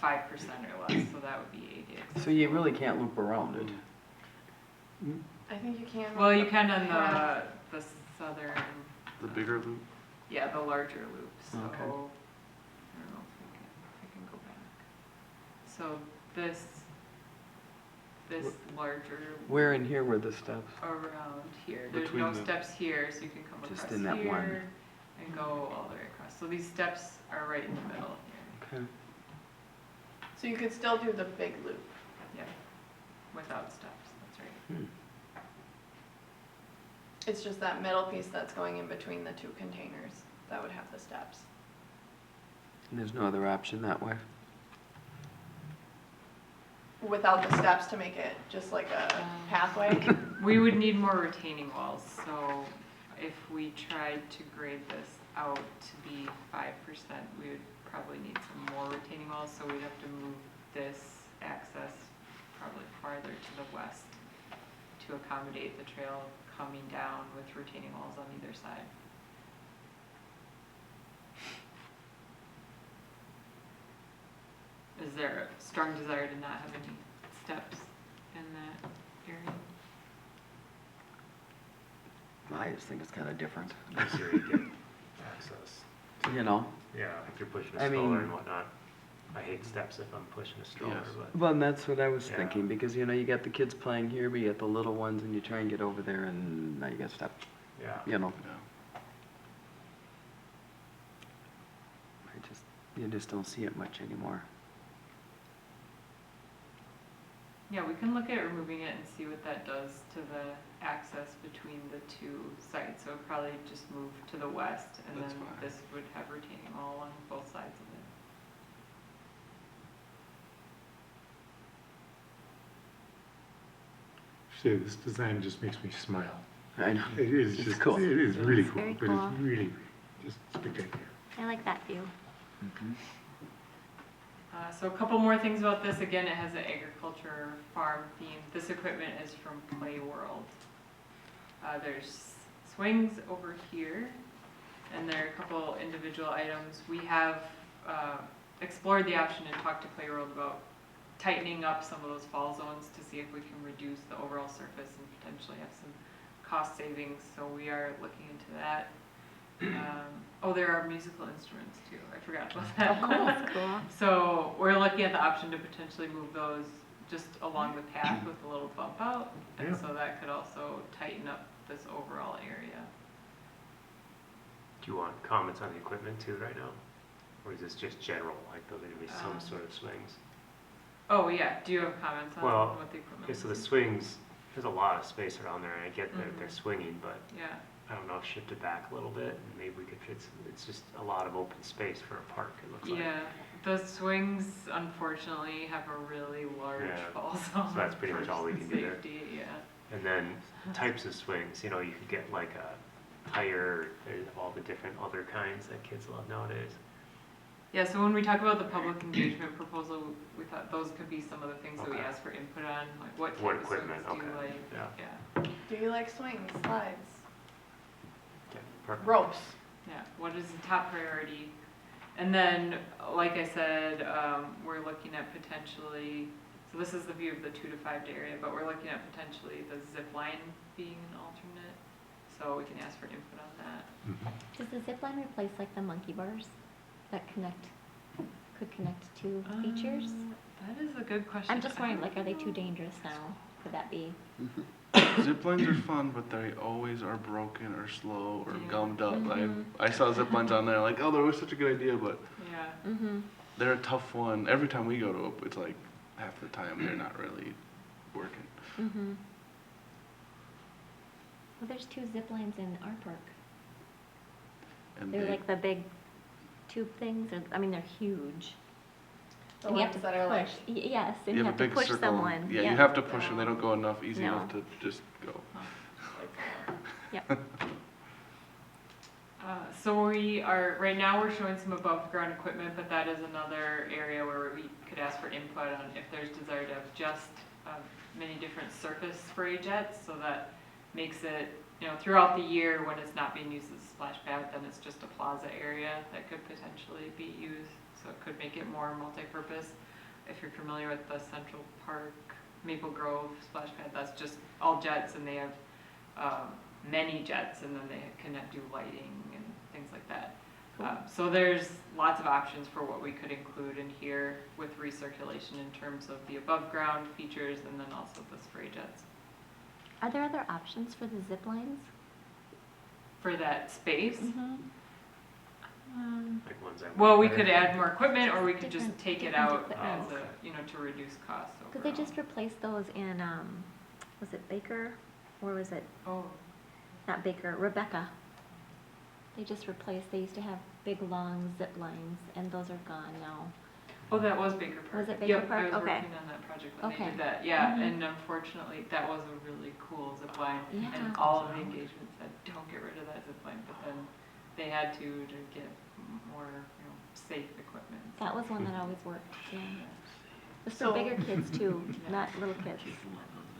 5% or less, so that would be ADA accessible. So you really can't loop around it. I think you can. Well, you can on the southern, The bigger loop? yeah, the larger loop, so, I Okay. don't know if I can go back. So this larger. Where in here were the steps? Around here, there's Between no the- steps here, so you can come Just across in that one. here and go all the way across. So these steps are right in the middle here, Okay. So you could still do the big loop. yeah, without steps, that's right. It's just that middle piece that's going in between the two containers that would have the steps. And there's no other option that way? Without the steps to make it just like a pathway. We would need more retaining walls, so if we tried to grade this out to be 5%, we would probably need some more retaining walls, so we'd have to move this access probably farther to the west to accommodate the trail coming down with retaining walls on either side. Is there a strong desire to not have any steps in that area? I just think it's kind of different, This year you get access. you know? Yeah, if you're pushing I a stroller mean- and whatnot. I hate steps if I'm pushing a stroller, Yes. but Well, and that's what I was Yeah. thinking, because, you know, you got the kids playing here, but you got the little ones, and you try and get over there, and now you got step, yeah. you know? Yeah. You just don't see it much anymore. Yeah, we can look at removing it and see what that does to the access between the two sites. So it'd probably just move to the west, and That's then fine. this would have retaining wall on both sides of it. See, this design just makes me smile. I know. It is It's just, cool. it is really It's cool, very but cool. it's really, just spectacular. I like that view. So a couple more things about this. Again, it has an agriculture farm theme. This equipment is from Play World. There's swings over here, and there are a couple individual items. We have explored the option and talked to Play World about tightening up some of those fall zones to see if we can reduce the overall surface and potentially have some cost savings. So we are looking into that. Oh, there are musical instruments too. I forgot about that. That's cool. So we're looking at the option to potentially move those just along the path with a little bump out. And Yeah. so that could also tighten up this overall area. Do you want comments on the equipment too right now? Or is this just general, like there'll be some sort of swings? Oh, yeah. Do you have comments on Well, what the equipment Okay, so the is? swings, there's a lot of space around there, and I get that they're Mhm. swinging, but Yeah. I don't know, if shift it back a little bit, and maybe we could fit some, it's just a lot of open space for a park, it looks like. Yeah. The swings, unfortunately, have a really large Yeah. fall zone. So that's pretty much for all we can do there. Safety, yeah. And then types of swings, you know, you could get like a tire, there's all the different other kinds that kids love nowadays. Yeah, so when we talk about the public engagement proposal, we thought those could be some of the things that we Okay. asked for input on, like what What type of swings equipment, do you okay, like? yeah. Yeah, Do you like swings, slides, Okay, perfect. ropes? yeah, what is the top priority? And then, like I said, we're looking at potentially, so this is the view of the 2 to 5 day area, but we're looking at potentially the zip line being an alternate. So we can ask for input on that. Does the zip line replace like the monkey bars that could connect to features? That is a good question. I'm just I wondering, don't like, are they know. too dangerous now? Could that be? Zip lines are fun, but they always are broken or slow or Yeah. gummed up. Mhm. I saw zip lines on there, like, oh, that was such a good idea, but Yeah. Mm-hmm. they're a tough one. Every time we go to it, it's like half the time they're not really working. Mm-hmm. Well, there's 2 zip lines in our park. And They're they, like the big tube things, or, I mean, they're huge. The And you have ones to that are like, push, yes, and you you have a have to big push circle. someone. Yeah, you Yep. have to push them. They don't go enough, easy No. enough to just go. Yep. So we are, right now we're showing some above ground equipment, but that is another area where we could ask for input on if there's desire to have just many different surface spray jets, so that makes it, you know, throughout the year when it's not being used as a splash pad, then it's just a plaza area that could potentially be used, so it could make it more multi-purpose. If you're familiar with the Central Park Maple Grove splash pad, that's just all jets, and they have many jets, and then they can do lighting and things like that. So there's lots of options for what we could include in here with recirculation in terms of the above ground features and then also the spray jets. Are there other options for the zip lines? For that space, Like ones that well, we work could better. add more equipment, or we could just Different- take it different out equipment. as a, you know, to reduce costs overall. Because they just replaced those in, was it Baker? Or was it, Oh, not Baker, Rebecca? They just replaced, they used to have big, long zip lines, and those are gone now. oh, that was Baker Park. Was it Baker Yep, Park? I was Okay. working on that project when they Okay. did that, yeah, Mhm. and unfortunately, that was a really cool zip line. Yeah. And all of the engagements said, don't get rid of that zip line, but then they had to get more, you know, safe equipment. That was one that always worked, yeah. It's for So- bigger kids too, not little kids.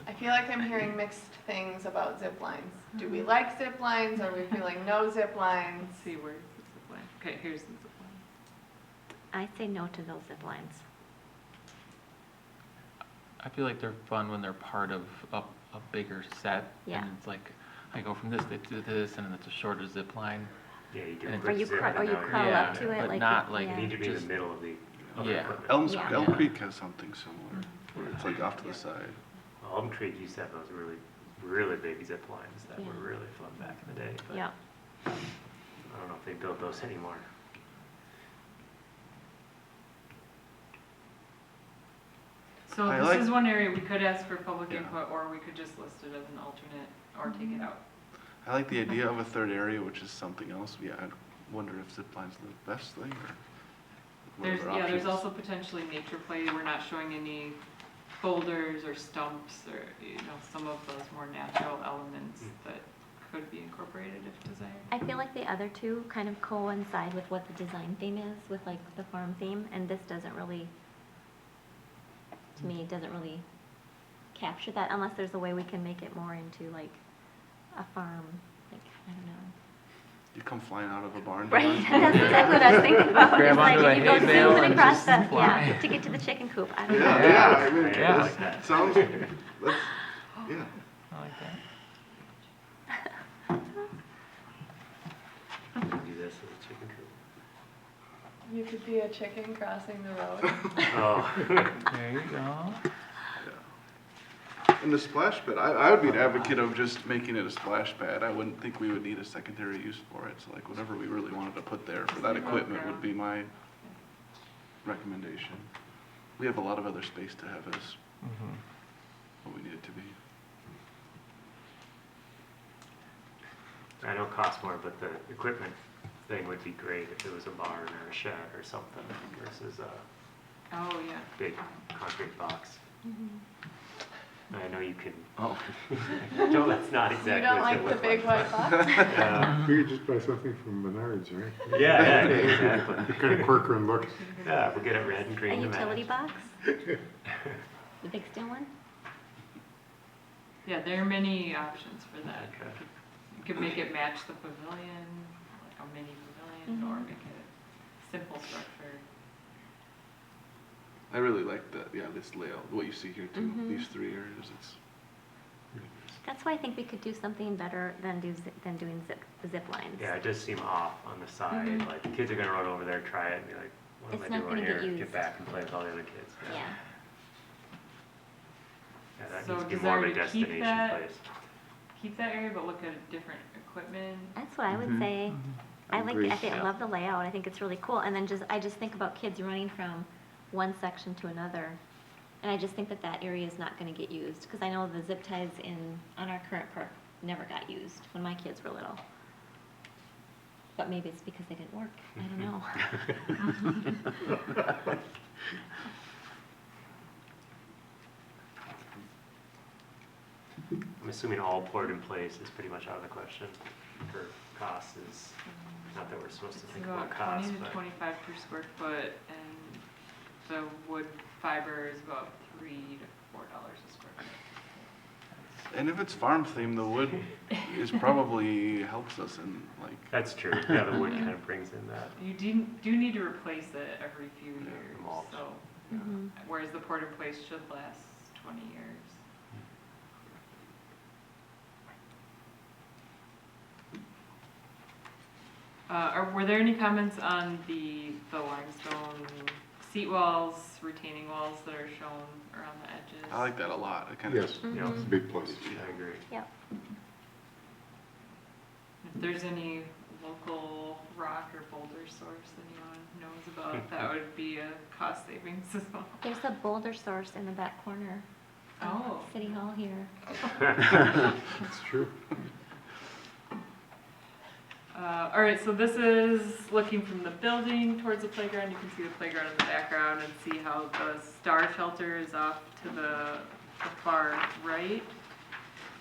I feel like I'm hearing mixed things about zip lines. Do we like zip lines? Are we feeling no zip lines? Let's see, where's the zip line? Okay, here's the zip line. I say no to those zip lines. I feel like they're fun when they're part of a bigger set. Yeah. And it's like, I go from this to this, and then it's a shorter zip line. Yeah, you do Or a Or quick you zip crawl, and or you now you're- crawl Yeah, up to it but like. not like You yeah. need to be in the Just- middle of the Yeah. equipment. Yeah. Elm Creek has something similar, where it's like off to the side. Well, Elm Creek used to have those really, really big zip lines that were Yeah. really fun back in the day, but Yeah, I don't know if they build those anymore. So I this like- is one area we could ask for public Yeah. input, or we could just list it as an alternate, or take it out. I like the idea of a third area, which is something else. Yeah, I wonder if zip line's the best thing, or what There's, other yeah, there's options? also potentially nature play, we're not showing any boulders or stumps or, you know, some of those more natural elements that could be incorporated if desired. I feel like the other two kind of coincide with what the design theme is, with like the farm theme, and this doesn't really, to me, it doesn't really capture that, unless there's a way we can make it more into like a farm, like, I don't know. You come flying out of a barn. Right, door. that's exactly what I was thinking about. Grab It's like, onto a and you go hay bale zooming and across just the, fly. yeah, to get to the chicken coop, I don't know. Yeah, yeah, I mean, I that like that. sounds, that's, yeah. I like that. You can do this as a chicken coop. You could be a chicken crossing the road. Oh, There you go. And the splash pad, I would be an advocate of just making it a splash pad. I wouldn't think we would need a secondary use for it. So like whatever we really wanted to put there for that equipment would be my recommendation. We have a lot of other space to have as Mhm. what we need it to be. I know it costs more, but the equipment thing would be great if it was a barn or a shed or something versus a Oh, yeah. big concrete box. I know you can, Oh. no, that's not You exactly don't what like it the looked big like, white but- box? Yeah, We could just buy something from Menards, right? yeah, exactly. The kind of Corcoran look. Yeah, we'll get it red and A green to utility match. box, the big steel one? Yeah, there are many options for that. Okay. You could make it match the pavilion, like a mini pavilion, or Mhm. make it a simple structure. I really like that, yeah, this layout, what you see here too, Mhm. these three areas, it's, That's why I think we could do something better than doing zip lines. Yeah, it does seem off on the side, Mhm. like the kids are gonna run over there, try it and be like, what It's am I not doing gonna get here? used. Get back and play with all the other kids. Yeah, Yeah, that So needs to be desire more of a to keep destination that? place. Keep that area, but look at different equipment. that's what I would Mhm. say. I like, Agree. I think, I Yeah. love the layout, I think it's really cool, and then I just think about kids running from one section to another. And I just think that that area is not gonna get used, because I know the zip ties on our current park never got used when my kids were little. But maybe it's because they didn't work, I don't know. I'm assuming all poured in place is pretty much out of the question for cost is Not that we're supposed to It's think about about cost, 20 to but 25 per square foot, and the wood fiber is about $3 to $4 a square foot. And if it's farm themed, the wood is probably helps us in like, that's true. Yeah, the wood kind of brings in that. You do need to replace it every few Yeah, years, mulch. so, Mhm. whereas the port in place should last 20 years. Were there any comments on the limestone seat walls, retaining walls that are shown around the edges? I like that a lot. It kind of Yes, Yeah. it's a big plus. I agree. If there's any local rock or boulder source anyone knows about, that would be a cost savings as well. There's a boulder source in the back corner. of Oh. City Hall here. That's true. All right, so this is looking from the building towards the playground. You can see the playground in the background and see how the star shelter is off to the far right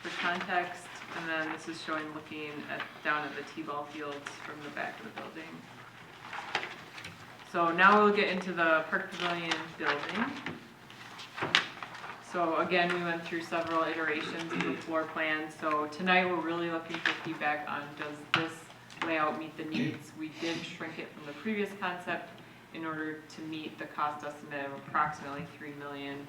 for context. And then this is showing looking down at the t-ball fields from the back of the building. So now we'll get into the Park Pavilion building. So again, we went through several iterations of the floor plan. So tonight we're really looking for feedback on, does this layout meet the needs? We did shrink it from the previous concept in order to meet the cost estimate of approximately $3 million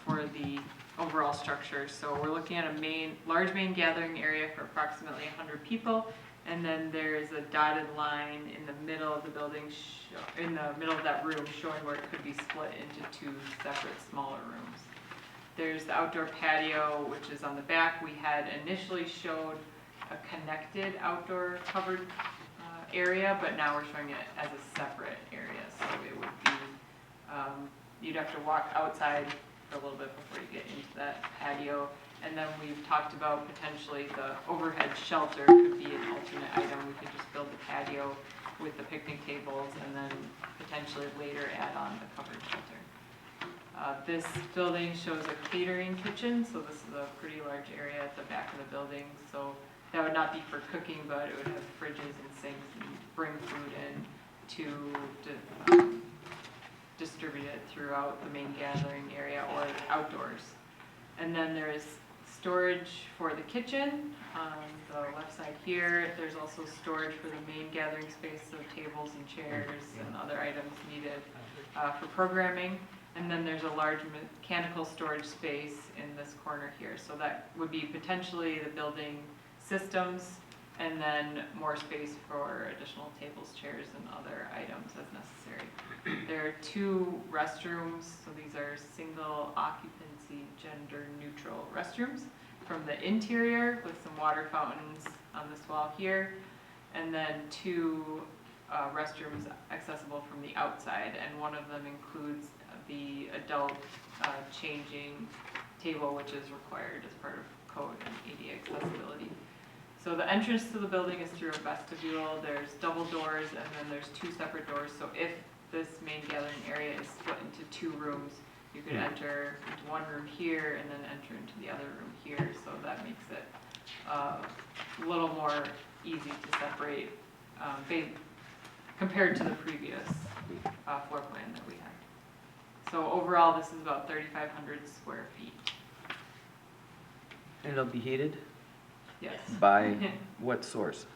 for the overall structure. So we're looking at a large main gathering area for approximately 100 people, and then there's a dotted line in the middle of the building, in the middle of that room, showing where it could be split into 2 separate smaller rooms. There's the outdoor patio, which is on the back. We had initially showed a connected outdoor covered area, but now we're showing it as a separate area. So it would be, you'd have to walk outside for a little bit before you get into that patio. And then we've talked about potentially the overhead shelter could be an alternate item. We could just build the patio with the picnic tables and then potentially later add on the covered shelter. This building shows a catering kitchen, so this is a pretty large area at the back of the building. So that would not be for cooking, but it would have fridges and sinks and bring food in to distribute it throughout the main gathering area or outdoors. And then there is storage for the kitchen on the left side here. There's also storage for the main gathering space, so tables and chairs and other items needed for programming. And then there's a large mechanical storage space in this corner here. So that would be potentially the building systems, and then more space for additional tables, chairs, and other items as necessary. There are 2 restrooms, so these are single occupancy, gender neutral restrooms from the interior with some water fountains on this wall here, and then 2 restrooms accessible from the outside, and one of them includes the adult changing table, which is required as part of code and ADA accessibility. So the entrance to the building is through a vestibule. There's double doors, and then there's 2 separate doors. So if this main gathering area is split into 2 rooms, you could enter into one room here and then enter into the other room here. So that makes it a little more easy to separate compared to the previous floor plan that we had. So overall, this is about 3,500 square feet. And it'll be heated Yes. by what source?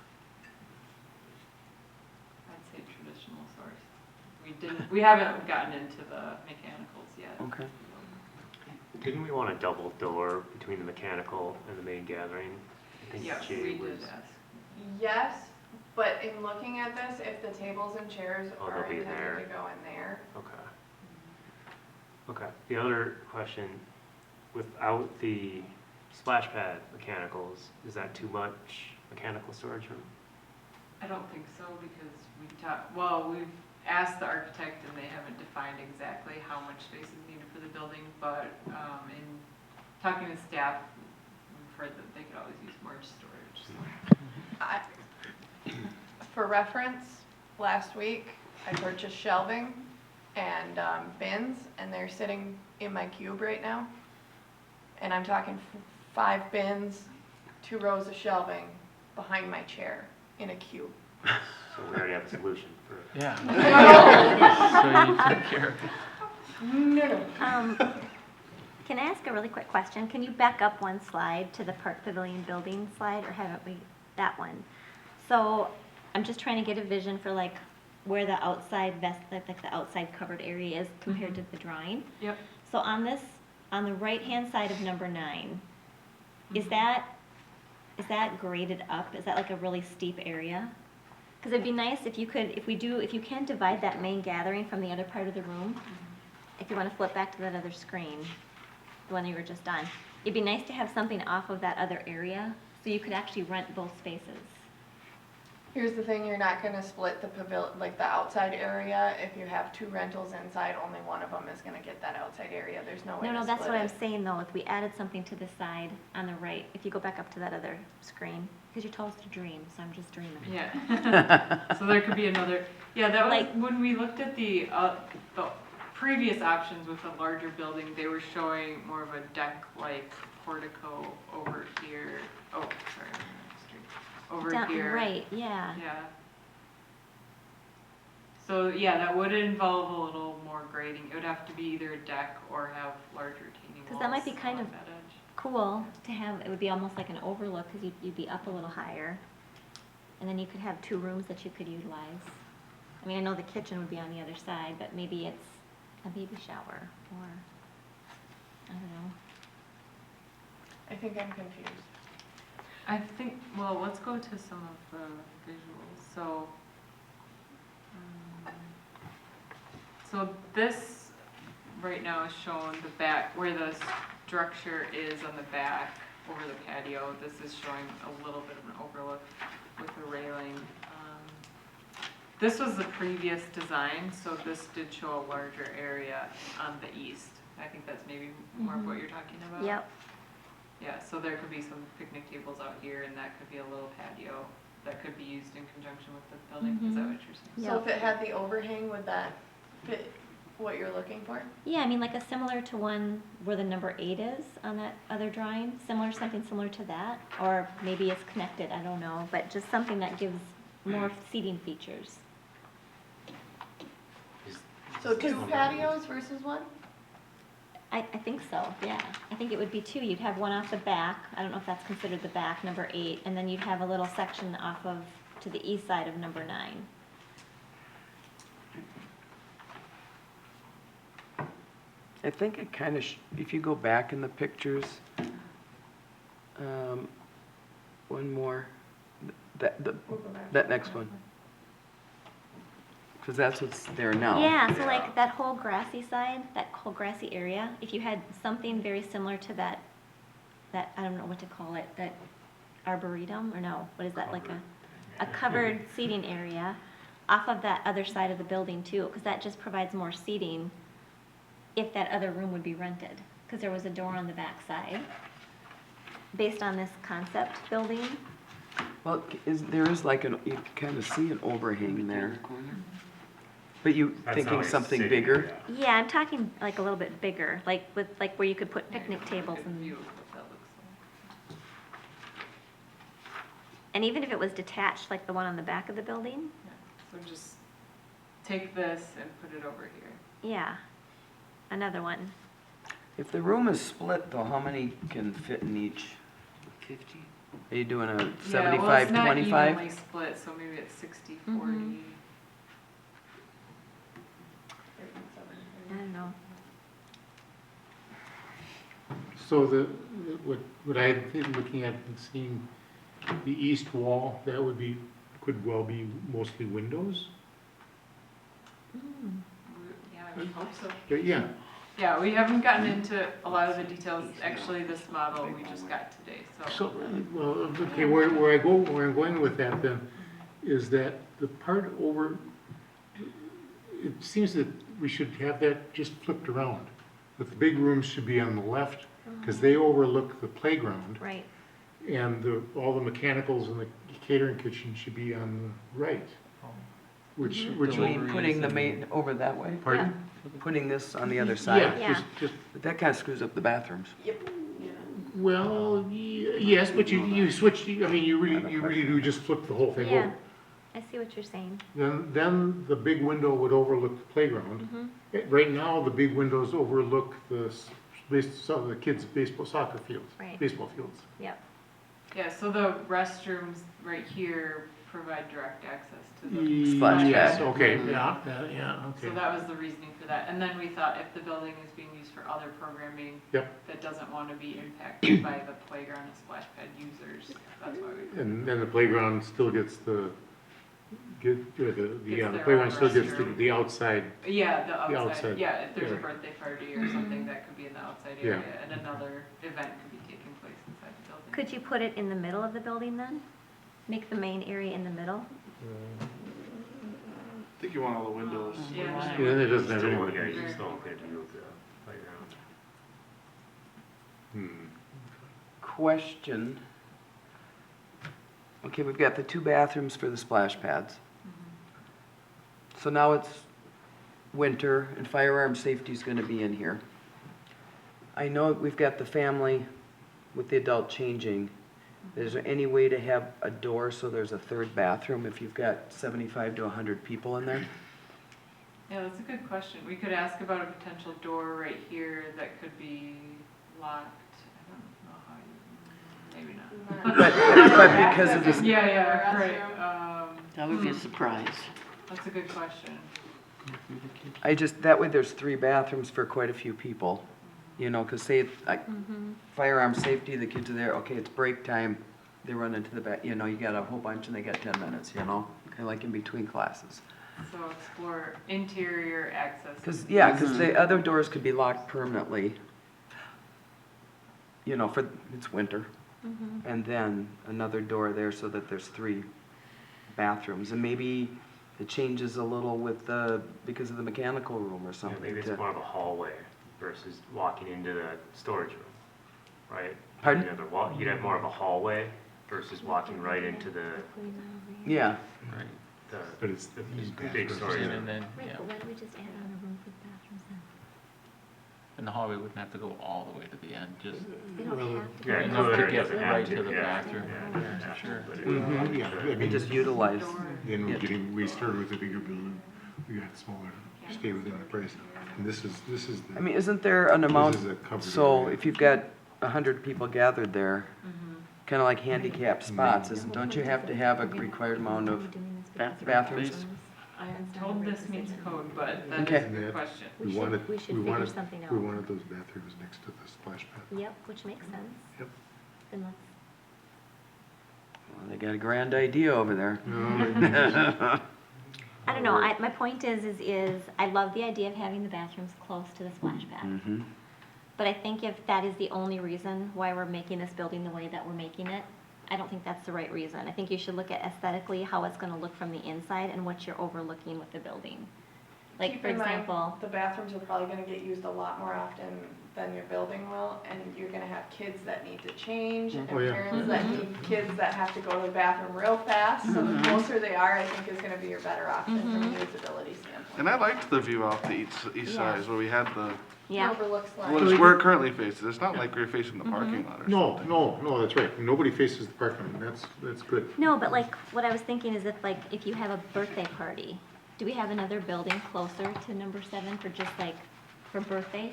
I'd say traditional source. We haven't gotten into the mechanicals yet. Okay. Didn't we want a double door between the mechanical and the main gathering? I think Yes, Jay we was. did ask. Yes, but in looking at this, if the tables and chairs Oh, are they'll be there. intended to go in there, Okay. Okay, the other question, without the splash pad mechanicals, is that too much mechanical storage room? I don't think so, because we've asked the architect and they haven't defined exactly how much space is needed for the building, but in talking with staff, we've heard that they could always use more storage. So. for reference, last week I purchased shelving and bins, and they're sitting in my cube right now. And I'm talking 5 bins, 2 rows of shelving behind my chair in a cube. So we already have a solution for it. Yeah. So you took care of it. Can I ask a really quick question? Can you back up one slide to the Park Pavilion building slide, or haven't we, that one? So I'm just trying to get a vision for like where the outside like the outside covered area is compared to the drawing. Yep. So on this, on the right-hand side of number 9, is Mhm. that graded up? Is that like a really steep area? Because it'd be nice if you could, if you can divide that main gathering from the other part of the room, if you want to flip back to that other screen, the one you were just on, it'd be nice to have something off of that other area, so you could actually rent both spaces. Here's the thing, you're not gonna split the pavilion, like the outside area. If you have 2 rentals inside, only one of them is gonna get that outside area. There's no way to No, split that's what I'm it. saying though, if we added something to the side on the right, if you go back up to that other screen, because you told us to dream, so I'm just dreaming. Yeah. So there could be another, yeah, that was, Like- when we looked at the previous options with a larger building, they were showing more of a deck-like portico over here. Oh, sorry, street. Over Down- here. Right, yeah. Yeah. So, yeah, that would involve a little more grading. It would have to be either a deck or have large retaining walls. 'Cause that might be kind along of- that edge. Cool to have, it would be almost like an overlook, because you'd be up a little higher. And then you could have 2 rooms that you could utilize. I mean, I know the kitchen would be on the other side, but maybe it's a baby shower, or, I don't know. I think I'm confused. I think, well, let's go to some of the visuals. So this right now is showing the back, where the structure is on the back over the patio. This is showing a little bit of an overlook with the railing. This was the previous design, so this did show a larger area on the east. I think that's maybe more of what you're talking about. Yep, Yeah, so there could be some picnic tables out here, and that could be a little patio that could be used in conjunction with the building. Is that what you're saying? Yeah. So if it had the overhang, would that fit what you're looking for? yeah, I mean, like a similar to one where the number 8 is on that other drawing, something similar to that, or maybe it's connected, I don't know, but just something that gives more seating features. So 2 patios versus 1? I think so, yeah. I think it would be 2. You'd have one off the back, I don't know if that's considered the back, number 8, and then you'd have a little section off of, to the east side of number 9. I think it kind of, if you go back in the pictures, one more, that next one. Because that's what's there now. Yeah, so like that whole grassy side, that whole grassy area, if you had something very similar to that, I don't know what to call it, that arboretum, or no, what is that, like a covered seating area off of that other side of the building too, because that just provides more seating if that other room would be rented, because there was a door on the back side, based on this concept building. Well, there is like you can kind of see an overhang there. But you That's thinking not something sitting, bigger? yeah. Yeah, I'm talking like a little bit bigger, like with, like where you could put picnic tables Good view and, of what that looks like. and even if it was detached, like the one on the back of the building, Yeah. So just take this and put it over here. yeah, another one. If the room is split though, how many can fit in each? 50. Are you doing a Yeah, well, it's not 75-25? evenly split, so maybe it's 60-40. Mhm. I don't know. So what I think, looking at and seeing the east wall, that would be, could well be mostly windows? Yeah, I would hope so. Yeah, Yeah, we haven't gotten into a lot of the details. Actually, this model we just got today, so, well, okay, where I'm going with that then, is that the part over, it seems that we should have that just flipped around. That the big rooms should be on the left, because they overlook the playground, Right, and all the mechanicals and the catering kitchen should be on the right. Which, You which, mean putting the main over that way? pardon? Putting this on the other side? Yeah, just, But that kind of screws up the bathrooms. well, yes, but you switch, I mean, you really do just flip the whole thing yeah. over. I see what you're saying. then the big window would overlook the playground. Right now, the big windows overlook some of the kids' soccer fields, Right. baseball fields. Yep. Yeah, so the restrooms right here provide direct access to the. Splash Yes, pad. okay, yeah, So okay. that was the reasoning for that. And then we thought if the building is being used for other programming Yep, that doesn't want to be impacted by the playground and splash pad users, that's why we. and then the playground still gets the their playground own still gets restroom. the outside, Yeah, the The outside, outside, yeah, if there's a yeah. birthday party or something, that could be in the outside Yeah. area, and another event could be taking place inside the building. Could you put it in the middle of the building then? Make the main area in the middle? I think you want all the windows. Yeah. and then it doesn't have Still, anyone. you gotta use, still good view of the playground. Question. Okay, we've got the 2 bathrooms for the splash pads. So now it's winter and firearm safety is gonna be in here. I know we've got the family with the adult changing. Is there any way to have a door so there's a 3rd bathroom if you've got 75 to 100 people in there? Yeah, that's a good question. We could ask about a potential door right here that could be locked. I don't know how you, maybe not. But because of this, Yeah, right. That would be a surprise. That's a good question. that way there's 3 bathrooms for quite a few people. You know, cause say, like, firearm safety, the kids are there, okay, it's break time, they run into the back, you know, you got a whole bunch and they got 10 minutes, you know? Kinda like in between classes. So explore interior access. Cause the other doors could be locked permanently. You know, it's winter. And then another door there so that there's 3 bathrooms. And maybe it changes a little because of the mechanical room or Yeah, something. maybe it's to- more of a hallway versus walking into the storage room, right? Pardon? You'd have more of a hallway versus walking right into Yeah, Right. But it's the these big bathrooms. storage And room. then, Right, yeah, but why don't we just add on a room for the bathrooms then? and the hallway wouldn't have to go all the way to the end, just They don't Well, have to. Yeah, enough no, to it get doesn't right have to the yeah, bathroom. yeah, Yeah, sure. but it- Mhm, yeah, I and mean, just utilize. then Yeah. we started with a bigger building, we got smaller, stay within the price. And this is the. I mean, isn't there an amount, is a covered so area. if you've got 100 people gathered there, kinda like handicapped spots, don't you have to have a required amount of bathrooms? I'm told this meets code, but that's Okay. a good question. We We wanted, should, we should we figure wanted, something out. we wanted those bathrooms next to the splash pad. Yep, which makes sense. Yep. Then let's, Well, they got a grand idea over there. I don't know, my point is I love the idea of having the bathrooms close to the splash pad. Mhm. But I think if that is the only reason why we're making this building the way that we're making it, I don't think that's the right reason. I think you should look at aesthetically how it's gonna look from the inside and what you're overlooking with the building. Like, Keep for in mind, example, the bathrooms are probably gonna get used a lot more often than your building will, and you're gonna have kids that need to change, and Oh, yeah. parents that need kids that have to go to the bathroom real fast, so the closer they are, I think is gonna be your better option from a usability standpoint. And I liked the view off the east Yeah. side, where we had the, yeah, Overlooks well, like. it's where it currently faces. It's not like we're facing the parking lot or No, something. no, that's right. Nobody faces the parking lot. That's good. no, but like, what I was thinking is if you have a birthday party, do we have another building closer to number 7 for just like, for birthday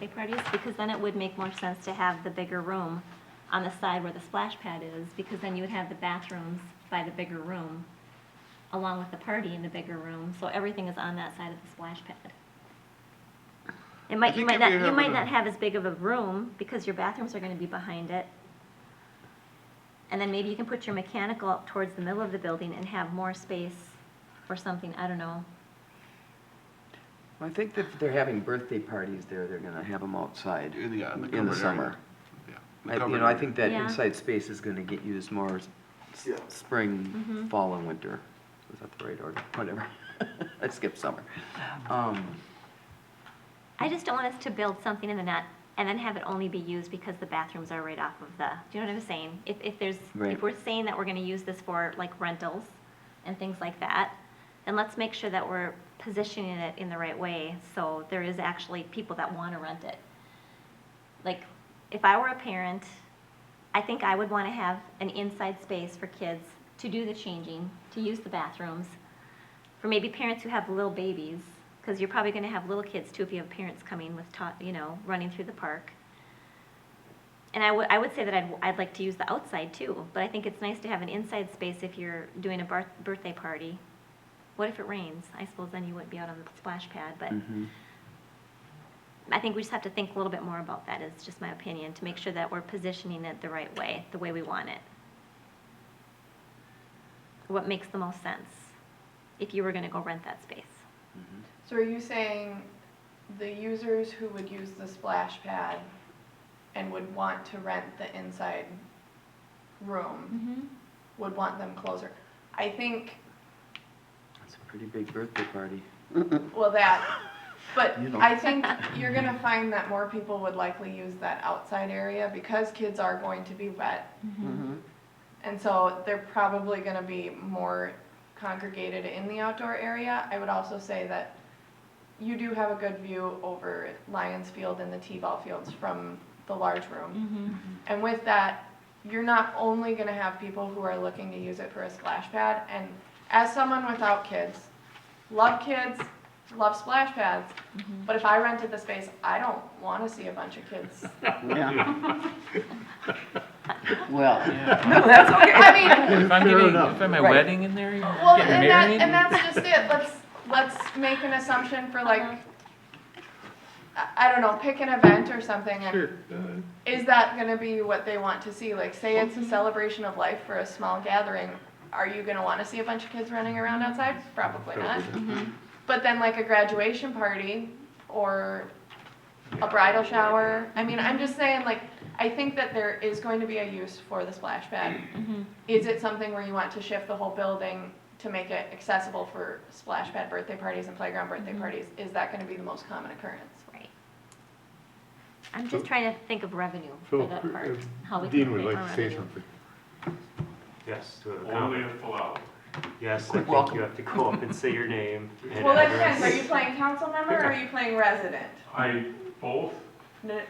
parties? Because then it would make more sense to have the bigger room on the side where the splash pad is, because then you would have the bathrooms by the bigger room, along with the party in the bigger room, so everything is on that side of the splash pad. You might not have as big of a room, because your bathrooms are gonna be behind it. And then maybe you can put your mechanical up towards the middle of the building and have more space or something, I don't know. I think that if they're having birthday parties there, they're gonna have them outside Yeah, in the in the covered summer. area. Yeah. the I covered I area. think that Yeah. inside space is gonna get used more Yeah. spring, fall, and winter. Is that the right order? Whatever. I skipped summer. I just don't want us to build something in the net and then have it only be used because the bathrooms are right off of the, do you know what I'm saying? Right. If we're saying that we're gonna use this for like rentals and things like that, then let's make sure that we're positioning it in the right way, so there is actually people that wanna rent it. Like, if I were a parent, I think I would wanna have an inside space for kids to do the changing, to use the bathrooms. For maybe parents who have little babies, because you're probably gonna have little kids too if you have parents coming with, running through the park. And I would say that I'd like to use the outside too, but I think it's nice to have an inside space if you're doing a birthday party. What if it rains? I suppose then you wouldn't be out on the splash pad, but I think we just have to think a little bit more about that, is just my opinion, to make sure that we're positioning it the right way, the way we want it. What makes the most sense if you were gonna go rent that space? So are you saying the users who would use the splash pad and would want to rent the inside room would want them closer? I think, That's a pretty big birthday party. well, but You know. I think you're gonna find that more people would likely use that outside area because kids are going to be wet. And so they're probably gonna be more congregated in the outdoor area. I would also say that you do have a good view over Lions Field and the T-ball fields from the large room. And with that, you're not only gonna have people who are looking to use it for a splash pad, and as someone without kids, love splash pads, but if I rented the space, I don't wanna see a bunch of kids. Yeah. Well, No, that's okay. I mean, If I'm Fair getting, enough. if I'm at a Right. wedding in there, well, getting and married. that's just it. Let's make an assumption for like, I don't know, pick an event or something, and Sure. is that gonna be what they want to see? Like, say it's a celebration of life for a small gathering, are you gonna wanna see a bunch of kids running around outside? Probably not. But then like a graduation party or a bridal shower, I mean, I'm just saying, like, I think that there is going to be a use for the splash pad. Is it something where you want to shift the whole building to make it accessible for splash pad birthday parties and playground birthday parties? Is that gonna be the most common occurrence? Right. I'm just trying to think of revenue So, for that part, how we Dean can would create like more to say revenue. something. Yes, do we have a Only comment? if allowed. Yes, I think Welcome. you have to go up and say your name and Well, that address. depends. Are you playing council member or are you playing resident? I both, N-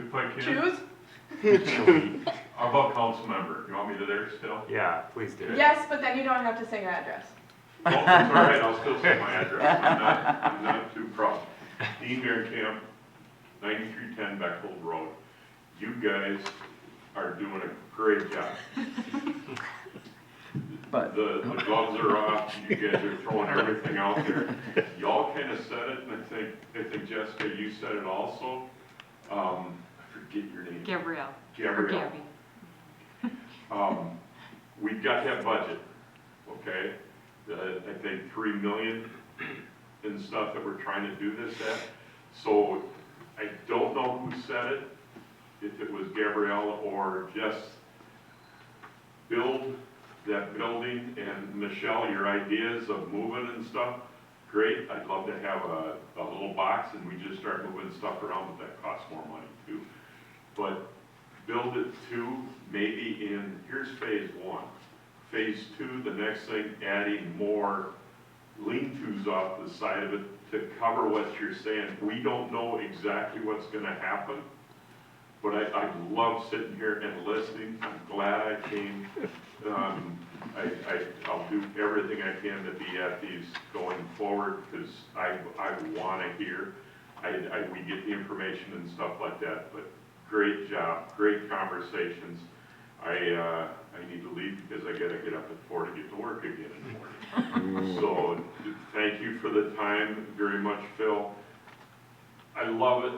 if I can. Choose? How about council member? You want me to there still? Yeah, please do. Yes, but then you don't have to say your address. Oh, that's all right, I'll still say my address. I'm not too proud. Dean Camp, 9310 Beckhold Road. You guys are doing a great job. But, The gloves are off, you guys are throwing everything out there. Y'all kind of said it, and I think Jessica, you said it also. I forget your name. Gabrielle. Or Gabrielle. Gabby. We've got that budget, okay? I think 3 million and stuff that we're trying to do this at. So I don't know who said it, if it was Gabrielle or just build that building. And Michelle, your ideas of moving and stuff, great. I'd love to have a little box and we just start moving stuff around, but that costs more money too. But build it too, maybe here's phase 1. Phase 2, the next thing, adding more lean-tos off the side of it to cover what you're saying. We don't know exactly what's gonna happen, but I love sitting here and listening. I'm glad I came. I'll do everything I can to be at these going forward, because I wanna hear. We get the information and stuff like that, but great job, great conversations. I need to leave because I gotta get up at 4 to get to work again in the morning. So, thank you for the time very much, Phil. I love it.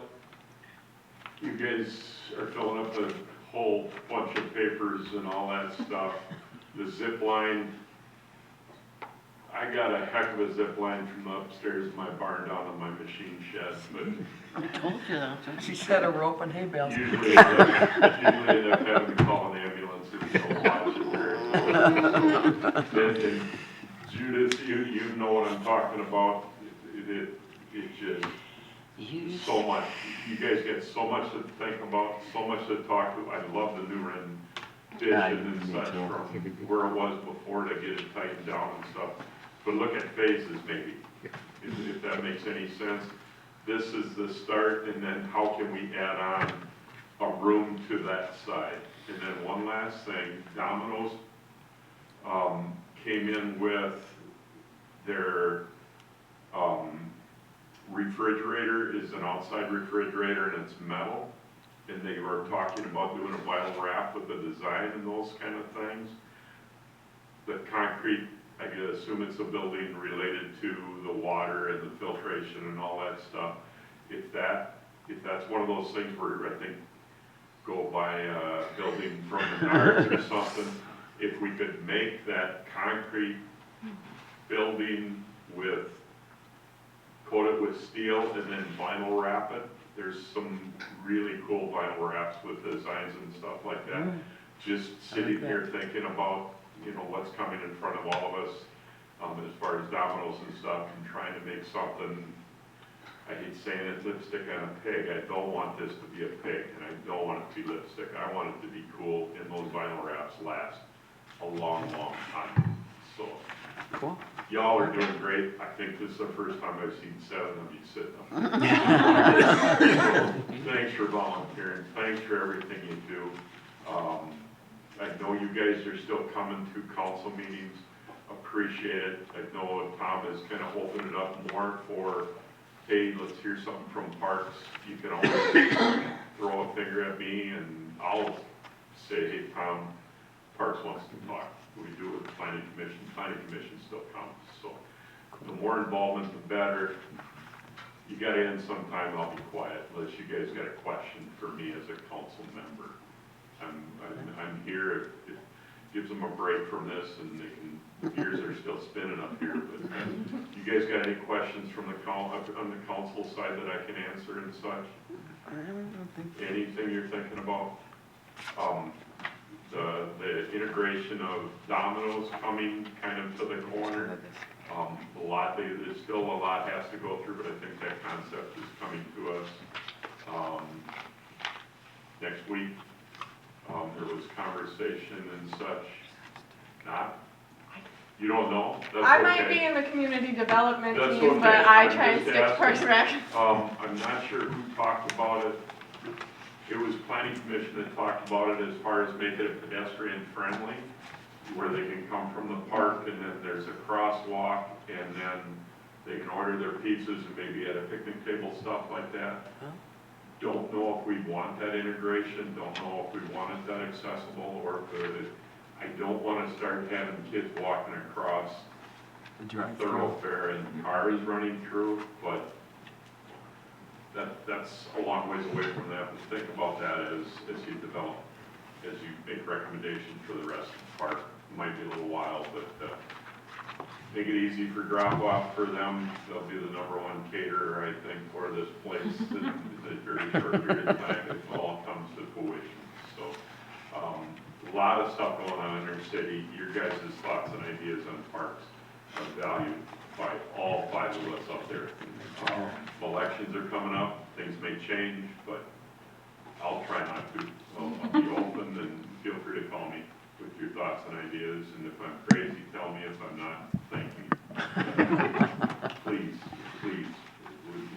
You guys are filling up a whole bunch of papers and all that stuff. The zip line, I got a heck of a zip line from upstairs of my barn down on my machine shed, but I told you that. she said a rope and hay bales. usually end up having to call an ambulance if you don't watch it very. And Judith, you know what I'm talking about. It just, so much. You guys get so much to think about, so much to talk to. I love the new rendition and such from where it was before to get it tightened down and stuff. But look at phases maybe, if that makes any sense. This is the start, and then how can we add on a room to that side? And then one last thing, Domino's, came in with their, refrigerator is an outside refrigerator and it's metal. And they were talking about doing a vinyl wrap with the design and those kind of things. The concrete, I assume it's a building related to the water and the filtration and all that stuff. If that's one of those things where I think go buy a building from the Menards or something, if we could make that concrete building with, coat it with steel and then vinyl wrap it. There's some really cool vinyl wraps with designs and stuff like that. Just sitting here thinking about, you know, what's coming in front of all of us, as far as dominoes and stuff, and trying to make something, I hate saying it, lipstick on a pig. I don't want this to be a pig, and I don't want it to be lipstick. I want it to be cool, and those vinyl wraps last a long, long time. So, Cool. y'all are doing great. I think this is the first time I've seen 7 of you sitting up. Thanks for volunteering. Thanks for everything you do. I know you guys are still coming to council meetings. Appreciate it. I know Tom has kind of opened it up more for, hey, let's hear something from Parks. You can always throw a finger at me and I'll say, hey, Tom, Parks wants to talk. We do it with planning commission. Planning commission still counts. So the more involvement, the better. You got to end sometime. I'll be quiet unless you guys got a question for me as a council member. I'm here. It gives them a break from this, and they can. Gears are still spinning up here. But you guys got any questions from the on the council side that I can answer and such? Anything you're thinking about? The integration of dominoes coming kind of to the corner. There's still a lot has to go through, but I think that concept is coming to us next week. There was conversation and such. Not? You don't know? That's I okay. might be in the community development That's team, okay. but I I'm try and just stick to Parks and Rec. I'm not sure who talked about it. It was planning commission that talked about it as far as making it pedestrian friendly, where they can come from the park and then there's a crosswalk and then they can order their pizzas and maybe at a picnic table, stuff like that. Don't know if we want that integration, don't know if we want it that accessible or if I don't want to start having kids walking across a thoroughfare and cars running through, but that's a long ways away from that. But think about that as you develop, as you make recommendations for the rest of the park. It might be a little while, but make it easy for drop off for them. They'll be the #1 caterer, I think, for this place in a very short period of time if it all comes to fruition. So, a lot of stuff going on in our city. Your guys' thoughts and ideas on parks are valued by all 5 of us up there. Elections are coming up, things may change, but I'll try not to. I'll be open and feel free to call me with your thoughts and ideas, and if I'm crazy, tell me. If I'm not, thank me. Please,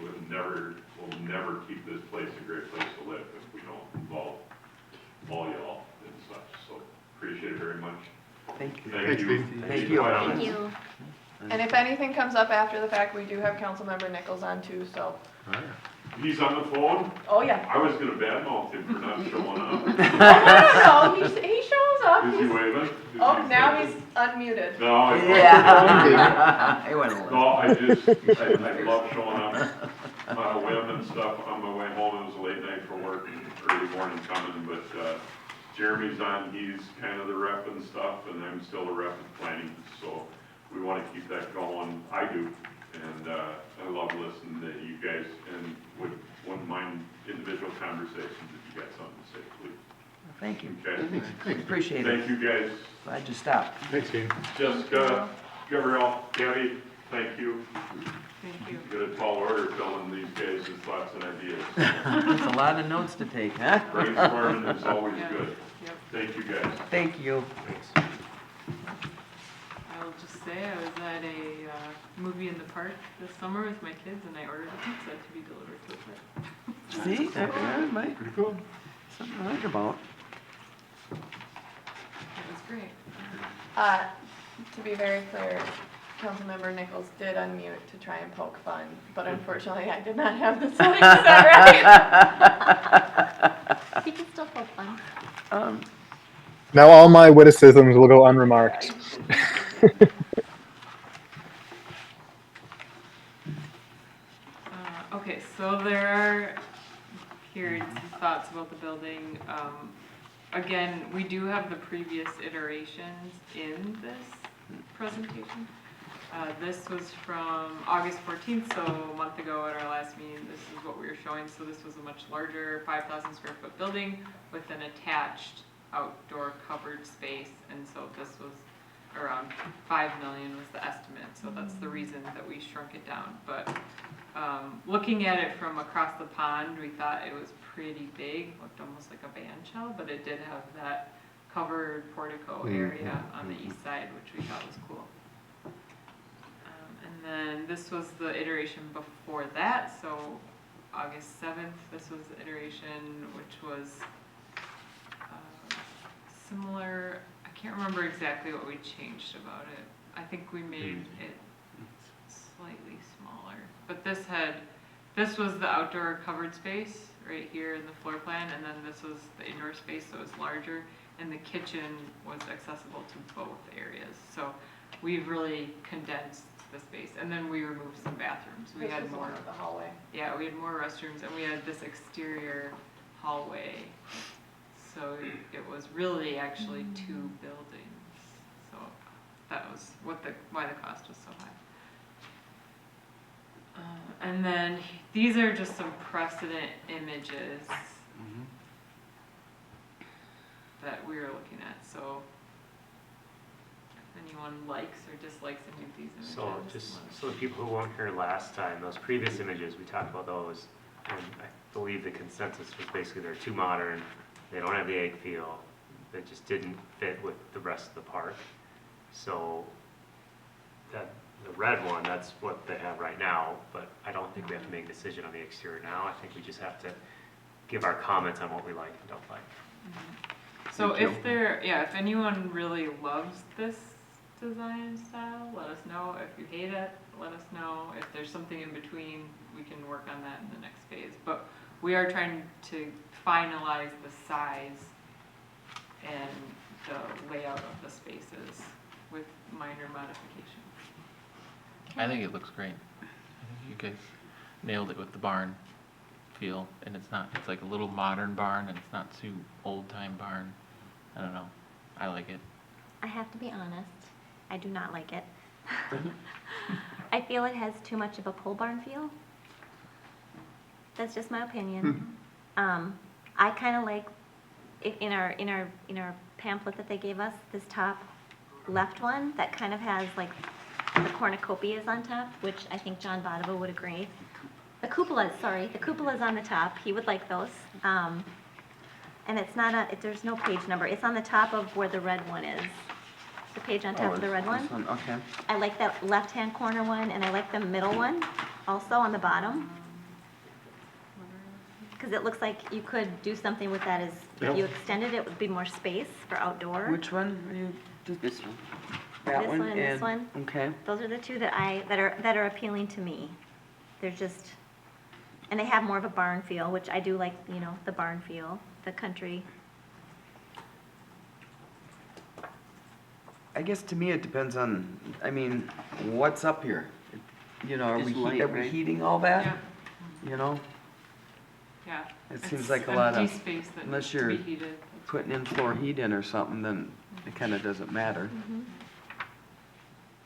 we'll never keep this place a great place to live if we don't involve all y'all and such, so appreciate it very much. Thank you. Thank you. Thank you. Thank you. And if anything comes up after the fact, we do have Councilmember Nichols on too, so. He's on the phone? Oh, yeah. I was gonna badmouth him for not showing up. Oh, no, he shows up. Is he waving? Oh, now he's unmuted. No, I Yeah. I went a little. No, I love showing up on a whim and stuff. On my way home, it was a late night for work, early morning coming, but, Jeremy's on, he's kind of the rep and stuff, and I'm still a rep in planning, so we want to keep that going. I do, and, I love listening to you guys, and wouldn't mind individual conversations if you got something to say, please. Thank you. Okay? Appreciate it. Thank you, guys. Glad you stopped. Thanks, Dave. Jessica, Gabrielle, Gabby, thank you. Thank you. You got a tall order filling these guys' thoughts and ideas. That's a lot of notes to take, huh? Brainstorming is always Yeah. good. Yep. Thank you, guys. Thank you. I will just say I was at a movie in the park this summer with my kids, and I ordered a pizza to be delivered to the park. See, that might Pretty cool. something to think about. It was great. To be very clear, Councilmember Nichols did unmute to try and poke fun, but unfortunately I did not have the settings set right. You can still poke fun. Now all my witticisms will go unremarked. Okay, so there are here some thoughts about the building. Again, we do have the previous iterations in this presentation. This was from August 14th, so a month ago at our last meeting. This is what we were showing. So this was a much larger 5,000 square foot building with an attached outdoor covered space. And so this was around 5 million was the estimate. So that's the reason that we shrunk it down. But looking at it from across the pond, we thought it was pretty big, looked almost like a band shell, but it did have that covered portico area on the east side, which we thought was cool. And then this was the iteration before that, so August 7th, this was the iteration which was similar. I can't remember exactly what we changed about it. I think we made it slightly smaller. But this was the outdoor covered space right here in the floor plan, and then this was the indoor space, so it was larger, and the kitchen was accessible to both areas. So we've really condensed the space, and then we removed some bathrooms. We had more of the hallway. Yeah, we had more restrooms, and we had this exterior hallway. So it was really actually 2 buildings. So that was why the cost was so high. And then these are just some precedent images that we were looking at. So if anyone likes or dislikes any of these images. So just so the people who weren't here last time, those previous images, we talked about those, and I believe the consensus was basically they're too modern, they don't have the egg feel, they just didn't fit with the rest of the park. So that the red one, that's what they have right now, but I don't think we have to make a decision on the exterior now. I think we just have to give our comments on what we like and don't like. So if anyone really loves this design style, let us know. If you hate it, let us know. If there's something in between, we can work on that in the next phase. But we are trying to finalize the size and the layout of the spaces with minor modifications. I think it looks great. I think you guys nailed it with the barn feel, and it's like a little modern barn, and it's not too old-time barn. I don't know. I like it. I have to be honest, I do not like it. I feel it has too much of a pole barn feel. That's just my opinion. I kind of like, in our pamphlet that they gave us, this top left one, that kind of has like the cornucopias on top, which I think John Bonneville would agree. The cupolas on the top, he would like those. And it's not there's no page number, it's on the top of where the red one is. The page on top of the red one. This one, okay. I like that left-hand corner one, and I like the middle one, also on the bottom. Because it looks like you could do something with that if you extended it, would be more space for outdoor. Which one are you, This one. that This one? one and this and- one. Okay. Those are the two that are appealing to me. They're just, and they have more of a barn feel, which I do like, the barn feel, the country. I guess to me it depends on, what's up here? Are It's we, light, are we right? heating all that? Yeah, You know, yeah. it seems It's like a lot empty of, space that unless needs to be you're heated. putting in floor heat in or something, then it kind of doesn't matter.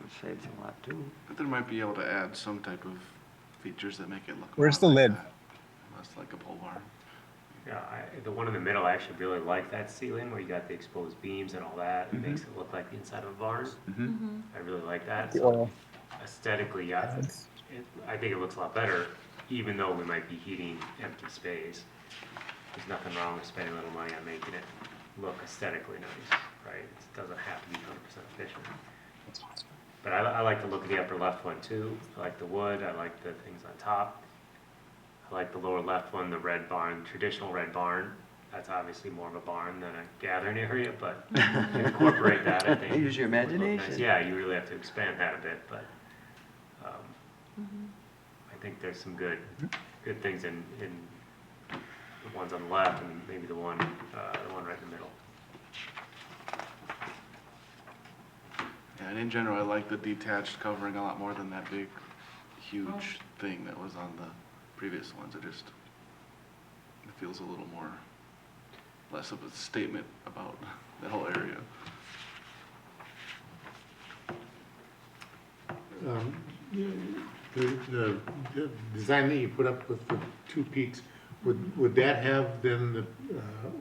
It saves a lot too. But they might be able to add some type of features that make it look Where's more the like lid? that, less like a pole barn. Yeah, the one in the middle, I actually really like that ceiling where you got the exposed beams and all that. It makes it look like the inside of a barn. I really like that. The So oil. aesthetically, yeah, I think it looks a lot better, even though we might be heating empty space. There's nothing wrong with spending a little money on making it look aesthetically nice, right? It doesn't have to be 100% efficient. But I like the look of the upper left one too. I like the wood, I like the things on top. I like the lower left one, the red barn, traditional red barn. that's obviously more of a barn than a gathering area, but incorporate that, I think. Use your would look nice. imagination. Yeah, you really have to expand that a bit, but, Mhm. I think there's some good things in the ones on the left and maybe the one right in the middle. Yeah, and in general, I like the detached covering a lot more than that big, huge thing that was on the previous ones. It feels a little more, less of a statement about the whole area. The design that you put up with the two peaks, would that have then the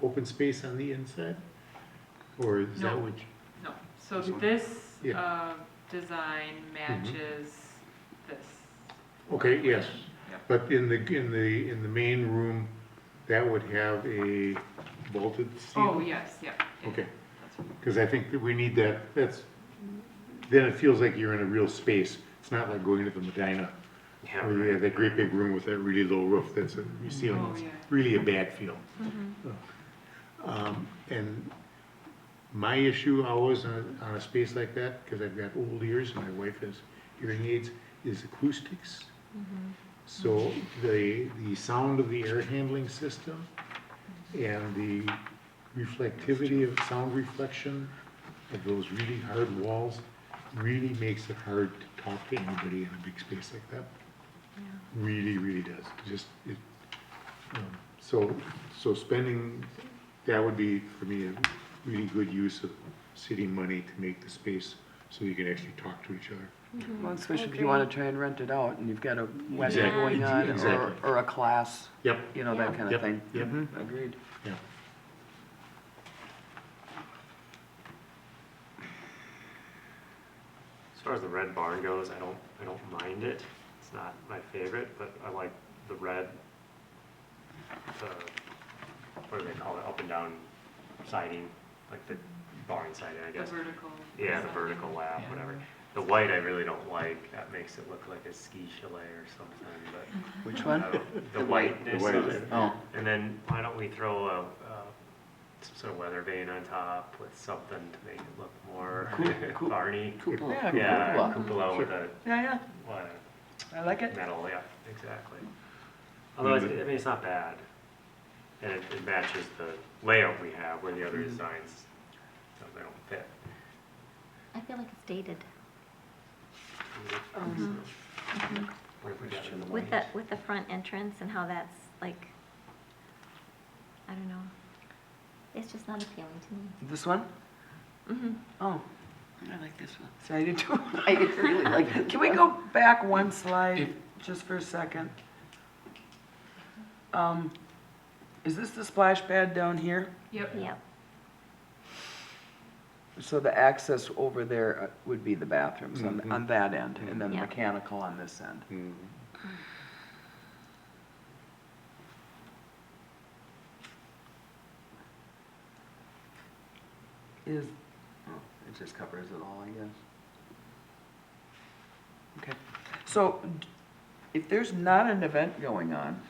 open space on the inside? Or is that No. what you? No, so This one? this, Yeah. design matches this. Okay, yes, Yep. but in the main room, that would have a vaulted ceiling? Oh, yes, yeah. yeah, Okay, that's right. because I think that we need that, then it feels like you're in a real space. It's not like going to the Medina, Yeah, where you have that great big room with that really low roof that's a ceiling. Oh, It's yeah. really a bad feel. And my issue always on a space like that, because I've got old ears and my wife has hearing aids, is acoustics. So the sound of the air handling system and the reflectivity of sound reflection of those really hard walls really makes it hard to talk to anybody in a big space like that. Really, really does. So spending, that would be, for me, a really good use of city money to make the space so you can actually talk to each other. Well, especially if agree. you want to try and rent it out and you've got a wedding Exactly. going on Exactly. or a class, Yep, you know, that Yeah. kind of Yep, thing. yep. Agreed. yeah. As far as the red barn goes, I don't mind it. It's not my favorite, but I like the red, what do they call it, up and down siding, like the barn siding, I The guess. vertical. Yeah, the vertical lap, whatever. The white I really don't like. That makes it look like a ski chalet or something, but. Which one? I don't- The whiteness white of is it. Oh. And then why don't we throw some sort of weather vane on top with something to make it look more barny? Cupola. Yeah, Yeah, cupola. cupola with a, Yeah, what, I like it. metal, yeah, exactly. Otherwise, I mean, it's not bad. And it matches the layout we have where the other designs, they don't fit. I feel like it's dated. What if we got it in the With white? the front entrance and how that's like, I don't know. It's just not appealing to me. This one? Mm-hmm. Oh, I like this one. so I did too. I really like this. Can we go back one slide, just for a second? Is this the splash pad down here? Yep. Yep. So the access over there would be the bathrooms on that end, and then Yeah. mechanical on this end. Is, oh, it just covers it all, I guess. Okay, so if there's not an event going on,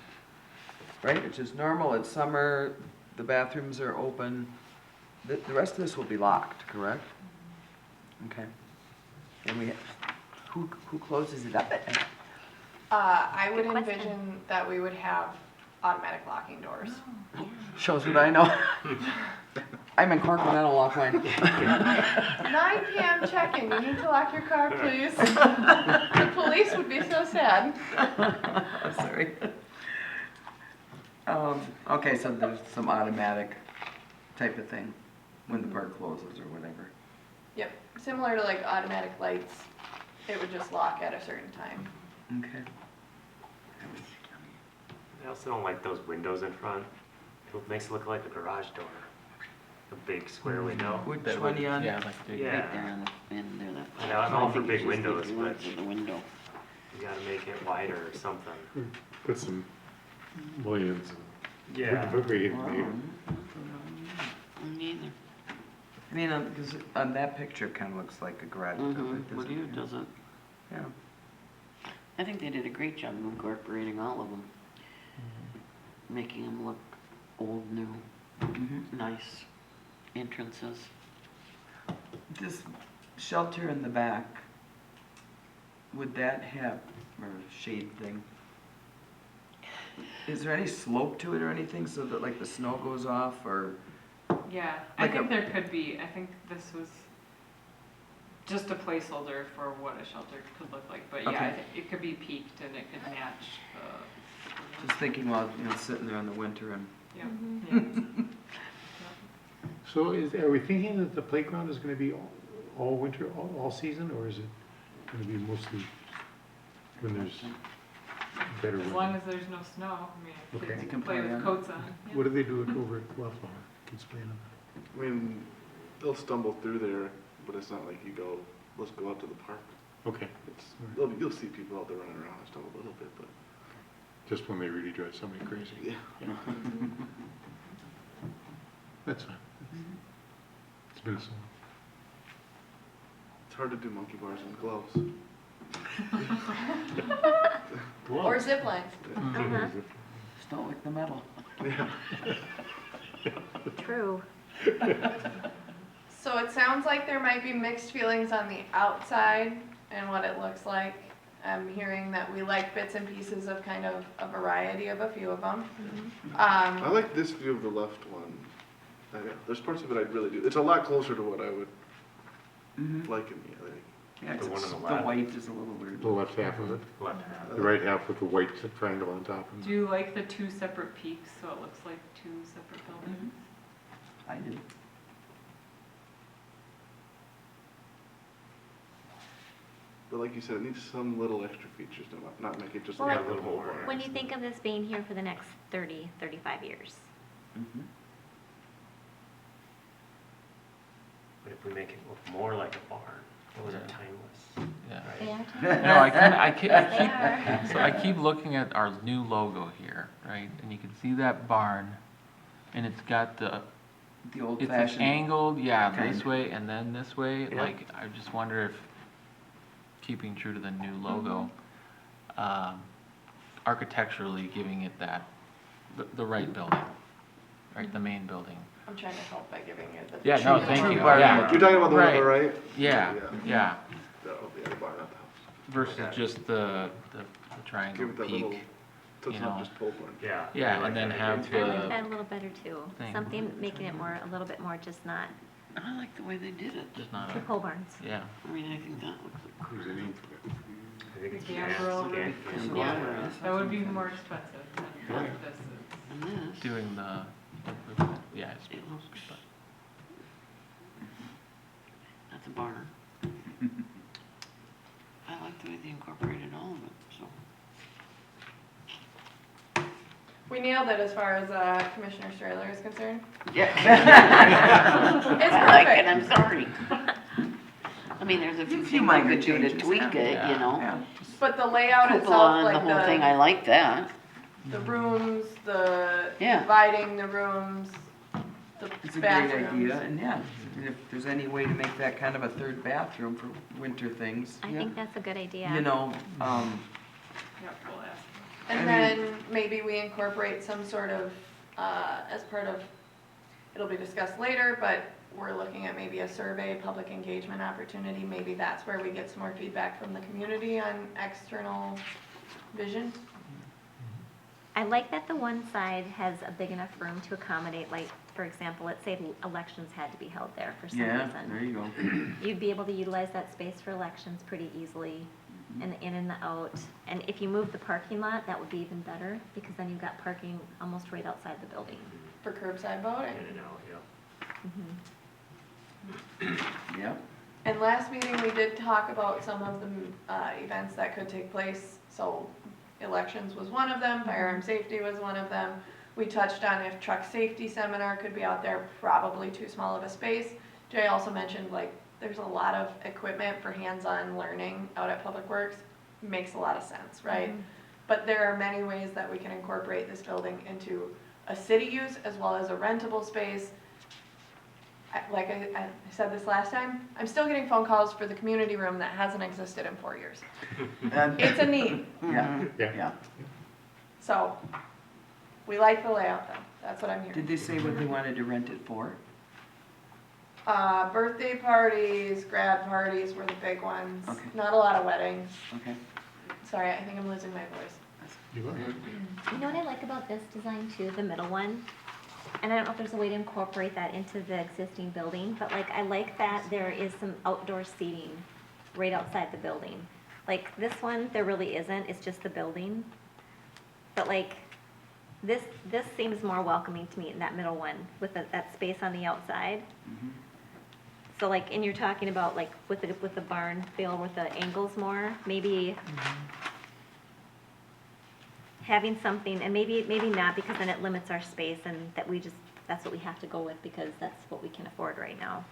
right, it's just normal, it's summer, the bathrooms are open, the rest of this will be locked, correct? Okay. And who closes it up at night? I would Good question. envision that we would have automatic locking doors. Shows what I know. I'm in Corcoran, I don't lock mine. 9 PM check-in, you need to lock your car, please. The police would be so sad. Sorry. Okay, so there's some automatic type of thing when the park closes or whatever. Yep, similar to like automatic lights, it would just lock at a certain time. Okay. I also don't like those windows in front. It makes it look like a garage door. A big square window. Which That one would- you on? Yeah, like the- Yeah. Right there on the end there, that. Yeah, I'm all for I think big it's just windows, the but- length of the window. You gotta make it wider or something. Put some millions. Yeah. Neither. I mean, because on that picture, it kind of looks like a garage door, but it Well, doesn't. here it doesn't. Yeah. I think they did a great job of incorporating all of them. Making them look old, new. Nice entrances. This shelter in the back, would that have, or shade thing? Is there any slope to it or anything so that like the snow goes off or? Yeah, I Like think a- there could be, I think this was just a placeholder for what a shelter could look like, but yeah, Okay. I think it could be peaked and it could match the. Just thinking while, sitting there in the winter and. Yeah, Mm-hmm. yeah. So are we thinking that the playground is gonna be all winter, all season, or is it gonna be mostly when there's better As long weather? as there's no snow, I mean, Okay. kids You can can play play on with it. coats on. yeah. What do they do over at Wildflower? Kids playing on I mean, they'll stumble through there, but it's not like you go, let's go out to the park. that? Okay, It's, you'll see people out there running around and stuff a little bit, but just when they really drive somebody crazy. yeah. That's fine. It's been so long. It's hard to do monkey bars in gloves. Or zip lines. Uh-huh. Just don't like the metal. Yeah. True. So it sounds like there might be mixed feelings on the outside and what it looks like. I'm hearing that we like bits and pieces of kind of a variety of a few of them. I like this view of the left one. There's parts of it I really do. It's a lot closer to what I would like in the other. Yeah, 'cause The one it's- on the the left. white is a little weird. The left half of it, Left half. the right half with the white triangle on top. Do you like the two separate peaks, so it looks like two separate buildings? I do. But like you said, it needs some little extra features to not make it just Well, like like, a little bar. When you think of this being here for the next 30, 35 years, But if we make it look more like a barn, those are timeless. Yeah. right? they are No, I keep, They are. so I keep looking at our new logo here, right? And you can see that barn, and it's got The old it's fashioned. angled, yeah, kind. this way and then this way. Yeah. Like, I just wonder if, keeping true to the new logo, architecturally giving it that, the right building, right, the main building. I'm trying to help by giving you the. Yeah, no, true thank look. you, barn yeah. look. You're talking about the one on the Right. right? Yeah, Yeah. yeah, The bar, not the house. versus just the Give triangle it that little, peak. so it's you not know. just pole barn. Yeah. Yeah, I like and then that have idea. I like the that a little better too. thing. Something making it more, a little bit more just not I like the way they did it. just not two a, pole barns. yeah. I mean, I think that looks Who's in it? I think it's Yeah, scan- bro. scan- good. Yeah, that would be more expensive than Yeah. this is. And this, Doing the, yeah, it's, it looks, but that's a barn. I like the way they incorporated all of it, so. We nailed it as far as Commissioner Strahler is concerned. Yeah. It's I like it, perfect. I'm sorry. I mean, there's a few things you minor could do to changes, tweak yeah. it, you know? Yeah. But the layout Cupola itself, and like the whole thing, I like that. the rooms, the Yeah. dividing the rooms, the It's a great bathrooms. idea, and yeah, if there's any way to make that kind of a third bathroom for winter things, I think that's a good idea. you know, Yep, we'll ask. And then maybe we incorporate some sort of, as part of, it'll be discussed later, but we're looking at maybe a survey, public engagement opportunity. Maybe that's where we get some more feedback from the community on external vision. I like that the one side has a big enough room to accommodate, like, for example, let's say elections had to be held there for some yeah, reason. there you go. You'd be able to utilize that space for elections pretty easily, and the in and the out. And if you move the parking lot, that would be even better, because then you've got parking almost right outside the building. For curbside voting. In and out, yeah. Yeah, And last meeting, we did talk about some of the events that could take place. So elections was one of them, firearm safety was one of them. We touched on if truck safety seminar could be out there, probably too small of a space. Jay also mentioned, like, there's a lot of equipment for hands-on learning out at Public Works. Makes a lot of sense, right? But there are many ways that we can incorporate this building into a city use as well as a rentable space. Like I said this last time, I'm still getting phone calls for the community room that hasn't existed in 4 years. and, It's a need, yeah, Yeah. yeah. so We like the layout though, that's what I'm hearing. Did they say what they wanted to rent it for? Birthday parties, grad parties were the big ones. Okay. Not a lot of weddings. Okay. Sorry, I think I'm losing my voice. You go ahead. You know what I like about this design too, the middle one? And I don't know if there's a way to incorporate that into the existing building, but like, I like that there is some outdoor seating right outside the building. Like, this one, there really isn't, it's just the building. But like, this seems more welcoming to me in that middle one, with that space on the outside. So like, and you're talking about like, with the barn feel, with the angles more, maybe having something, and maybe not, because then it limits our space, and that that's what we have to go with, because that's what we can afford right now.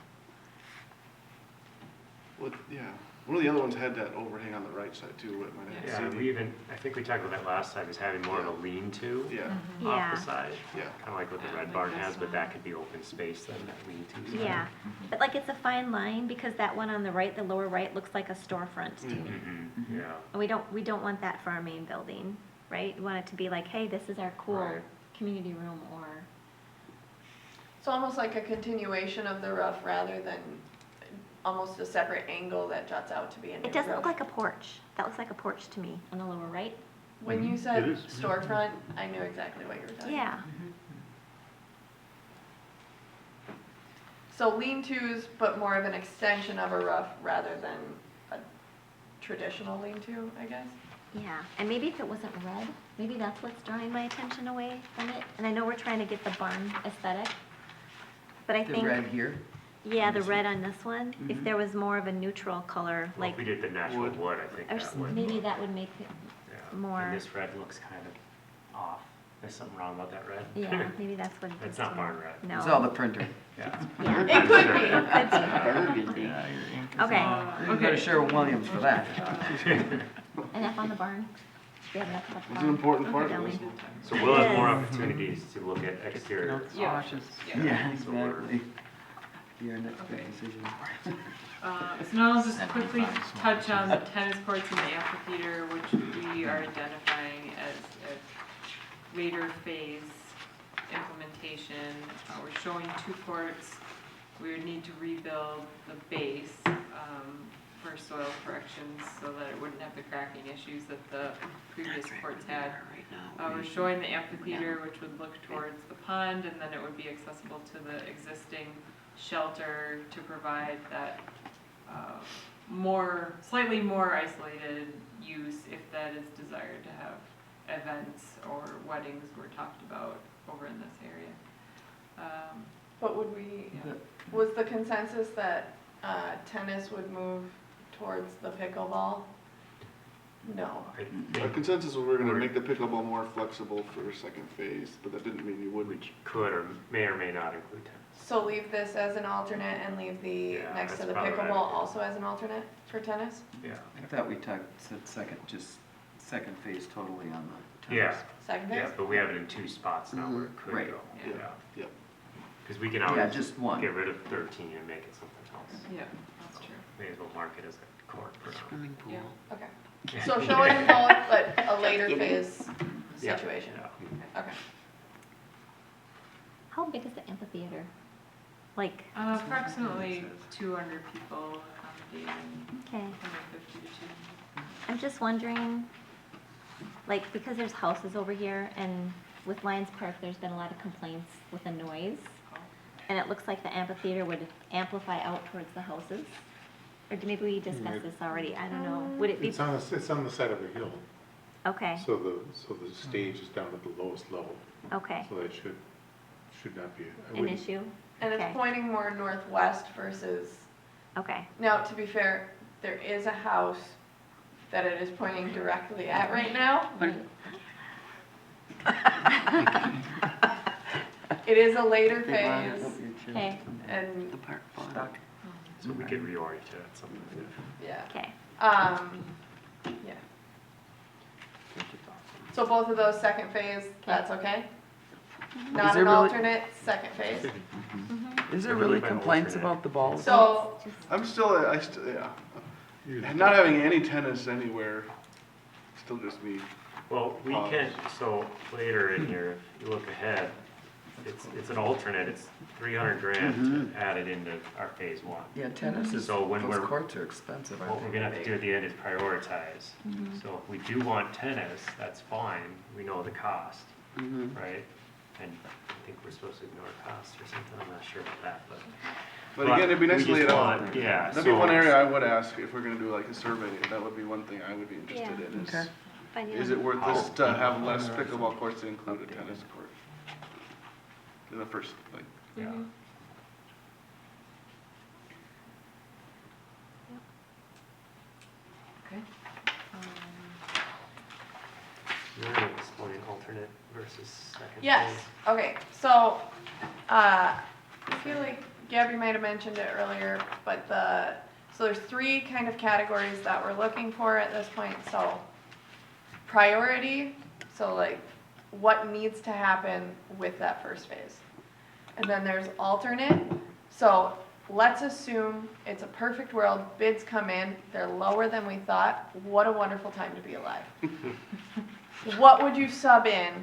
What, yeah, one of the other ones had that overhang on the right side too, it might have Yeah, seating. we even, I think we talked about that last time, is having more of a lean-to Yeah, Yeah. off the side. yeah. Kind of like what the Red Barn has, but that could be open space then, that lean-to side. Yeah, but like, it's a fine line, because that one on the right, the lower right, looks like a storefront to me. Mhm, yeah. And we don't want that for our main building, right? We want it to be like, hey, this is our cool Right. community room, or, It's almost like a continuation of the roof rather than almost a separate angle that juts out to be a new roof. it doesn't look like a porch. That looks like a porch to me on the lower right. When you It said is. storefront, I knew exactly what you were talking about. Yeah, So lean-tos, but more of an extension of a roof rather than a traditional lean-to, I guess. yeah. And maybe if it wasn't red, maybe that's what's drawing my attention away from it. And I know we're trying to get the barn aesthetic, but I The think, red here? yeah, the red on this one, if Mhm. there was more of a neutral color, Well, like, if we did the natural Wood. wood, I think or that would. maybe that would make it, Yeah. more- And this red looks kind of off. There's something wrong about that red. yeah, maybe that's what it is. It's not too. barn red. No. It's all the printer. Yeah. Yeah. It could be. Burgundy. Yeah, your ink is Okay. on. You go to Sherwin-Williams for that. Enough on the barn? We have enough about the It's barn? an important Okay, part of Delmy. this. So we'll have more Yes. opportunities to look at exterior Yeah. options. Yeah, So we're- exactly. Your next big Okay. decision. So now I'll just quickly touch on the tennis courts and the amphitheater, which we are identifying as a later phase implementation. We're showing 2 courts. We would need to rebuild the base for soil corrections so that it wouldn't have the cracking issues that the previous courts had. Right now. We're showing the amphitheater, which would look towards the pond, and then it would be accessible to the existing shelter to provide that slightly more isolated use if that is desired to have events or weddings were talked about over in this area. But would we, Yeah. was the consensus that tennis would move towards the pickleball? No. I Our think consensus was we were gonna make the pickleball more flexible for second phase, but that didn't mean you we wouldn't. could or may not include tennis. So leave this as an alternate and leave the Yeah, next to that's the probably pickleball right. also as an alternate for tennis? Yeah. I thought we said second phase totally on the Yeah. tennis. Second Yeah, phase? but we have it in 2 spots now where it could Right. go. Yeah. Yeah. Because we can Yeah, always just one. get rid of 13 and make it something else. Yeah, that's true. May as well mark it as a court for now. Swimming pool. Yeah. Okay. So show it in both, but a later Get it? phase Yeah. situation. Yeah. Okay. How big is the amphitheater? Like, Approximately 200 people accommodating, okay, 150 to 200. I'm just wondering, like, because there's houses over here, and with Lions Park, there's been a lot of complaints with the noise, and it looks like the amphitheater would amplify out towards the houses? Or maybe we discussed this already, I don't know. Would it be, It's on the side of a hill, okay, so the stage is down at the lowest level, okay, so that should not be. I an wouldn't- issue? And it's Okay. pointing more northwest versus, Okay, now, to be fair, there is a house that it is pointing directly at right now. It is a later They brought it phase, up your chest. okay, and, The park bought it. Stuck. So we could reorient it at some point. yeah. okay. Yeah. So both of those second phase, that's okay? Not Is there an really- alternate, second phase? Is there What do you really mean by complaints alternate? about the balls? So, I'm still, yeah. Not having any tennis anywhere, still just me. Well, we can, so later in here, if you look ahead, it's an alternate, it's 300 grand to add it into our phase one. Yeah, tennis is, So when those we're- courts are expensive, aren't What they? we're gonna have to do at the end is prioritize. So if we do want tennis, that's fine, we know the cost, right? And I think we're supposed to ignore costs or something, I'm not sure about that, but. But again, it'd be nice to we lay just it out. want- Yeah. That'd be so- one area I would ask if we're gonna do like a survey, that would be one thing I would be interested Yeah. in Okay. is, But, is yeah. it worth this to have less pickleball courts to include a tennis court? In the first, like, Yeah. Okay. You're gonna explain alternate versus second. Yes, phase. okay, so, I feel like Gabby might have mentioned it earlier, but so there's 3 kind of categories that we're looking for at this point, so. Priority, so like, what needs to happen with that first phase? And then there's alternate, so let's assume it's a perfect world, bids come in, they're lower than we thought, what a wonderful time to be alive. What would you sub in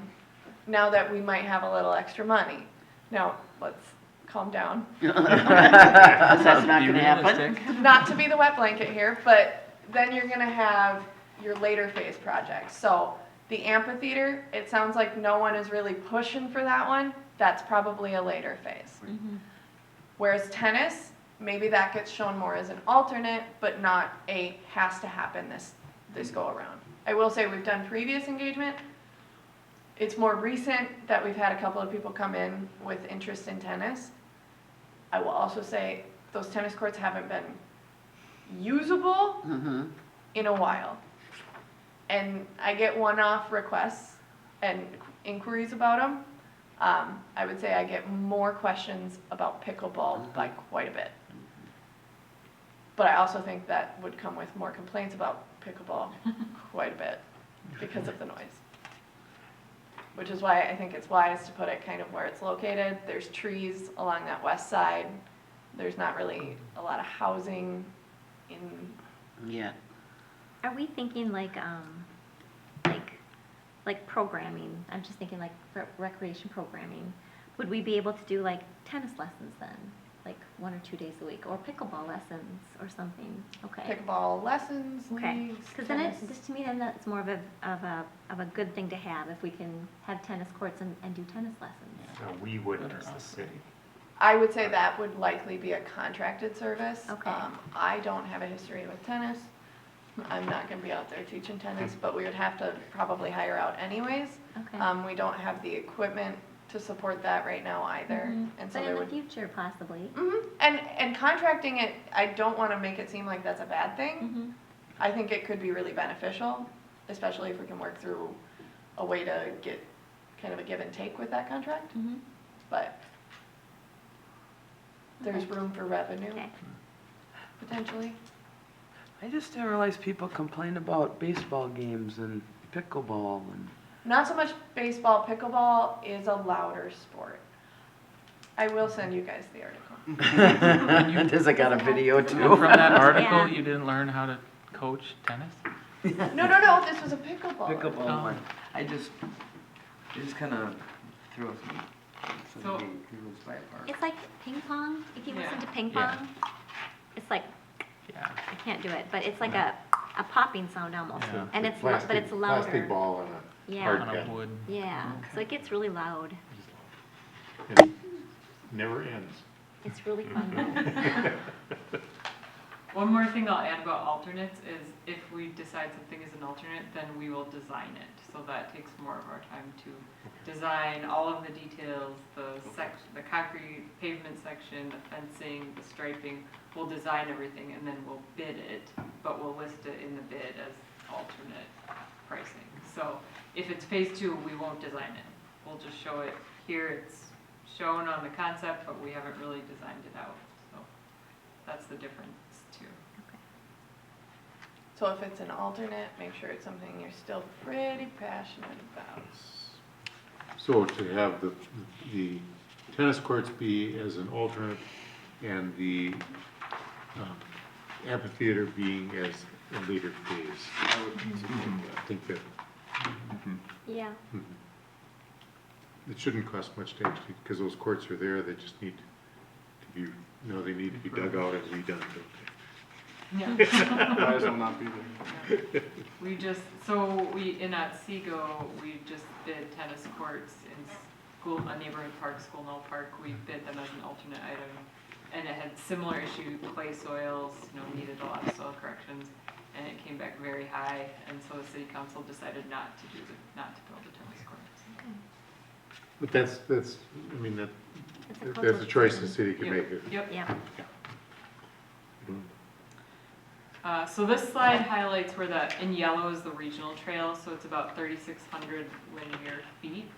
now that we might have a little extra money? Now, let's calm down. That's not Be gonna happen. realistic. Not to be the wet blanket here, but then you're gonna have your later phase projects. So the amphitheater, it sounds like no one is really pushing for that one. That's probably a later phase. Whereas tennis, maybe that gets shown more as an alternate, but not a has to happen this go around. I will say we've done previous engagement. It's more recent that we've had a couple of people come in with interest in tennis. I will also say those tennis courts haven't been usable in a while. And I get one-off requests and inquiries about them. I would say I get more questions about pickleball by quite a bit. But I also think that would come with more complaints about pickleball quite a bit because of the noise. Which is why I think it's wise to put it kind of where it's located. There's trees along that west side. There's not really a lot of housing in, Yeah. Are we thinking like programming? I'm just thinking like recreation programming. Would we be able to do like tennis lessons then? Like 1 or 2 days a week, or pickleball lessons or something? Okay. pickleball lessons, Okay. leagues, Because then tennis. just to me, then that's more of a good thing to have if we can have tennis courts and do tennis lessons. No, we wouldn't as the city. I would say that would likely be a contracted service. Okay. I don't have a history with tennis. I'm not gonna be out there teaching tennis, but we would have to probably hire out anyways. Okay. We don't have the equipment to support that right now either. Mhm. And so But there in the would, future, possibly. and contracting it, I don't wanna make it seem like that's a bad thing. Mhm. I think it could be really beneficial, especially if we can work through a way to get kind of a give and take with that contract. Mhm. But there's Okay. room for revenue, Okay. potentially. I just didn't realize people complain about baseball games and pickleball and. Not so much baseball, pickleball is a louder sport. I will send you guys the article. Does it got a video So too? from that article, Yeah. you didn't learn how to coach tennis? No, this was a pickleball. Pickleball Oh. one. It just kind of throws me. So- He lives by a park. It's like ping pong. If you listen Yeah. to ping Yeah. pong, it's like, Yeah. I can't do it, but it's like a popping sound almost. Yeah. And it's, Plastic- but it's louder. Plastic ball and a Yeah. hard On a gun. wood. Yeah, so it gets really loud. It never ends. It's really fun though. One more thing I'll add about alternates is if we decide something is an alternate, then we will design it. So that takes more of our time to design all of the details, the concrete pavement section, the fencing, the striping. We'll design everything and then we'll bid it, but we'll list it in the bid as alternate pricing. So if it's phase 2, we won't design it. We'll just show it here. It's shown on the concept, but we haven't really designed it out. So that's the difference too. So if it's an alternate, make sure it's something you're still pretty passionate about. So to have the tennis courts be as an alternate and the amphitheater being as a later phase. I think that Yeah. It shouldn't cost much to actually, because those courts are there, they just need to be, they need to be dug out and redone, don't Yeah. Might as well not be there. In Otsego, we just bid tennis courts in school, a neighborhood park, School Knoll Park. We bid them as an alternate item. And it had similar issue, clay soils, needed a lot of soil corrections. And it came back very high. And so the city council decided not to build a tennis court. But that's, I mean, It's a that's cultural a choice the decision. city can make. Yep. Yeah. So this slide highlights where in yellow is the regional trail, so it's about 3,600 linear feet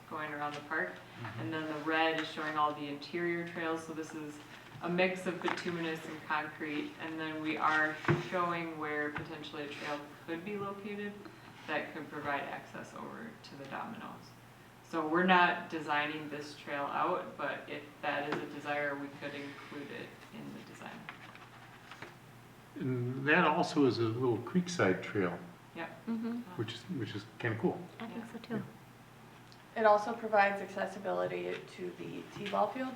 going around the park. And then the red is showing all the interior trails, so this is a mix of bituminous and concrete. And then we are showing where potentially a trail could be located that could provide access over to the Dominoes. So we're not designing this trail out, but if that is a desire, we could include it in the design. And that also is a little creekside trail, Mm-hmm. which is kind of cool. I think so too. It also provides accessibility to the T-ball fields.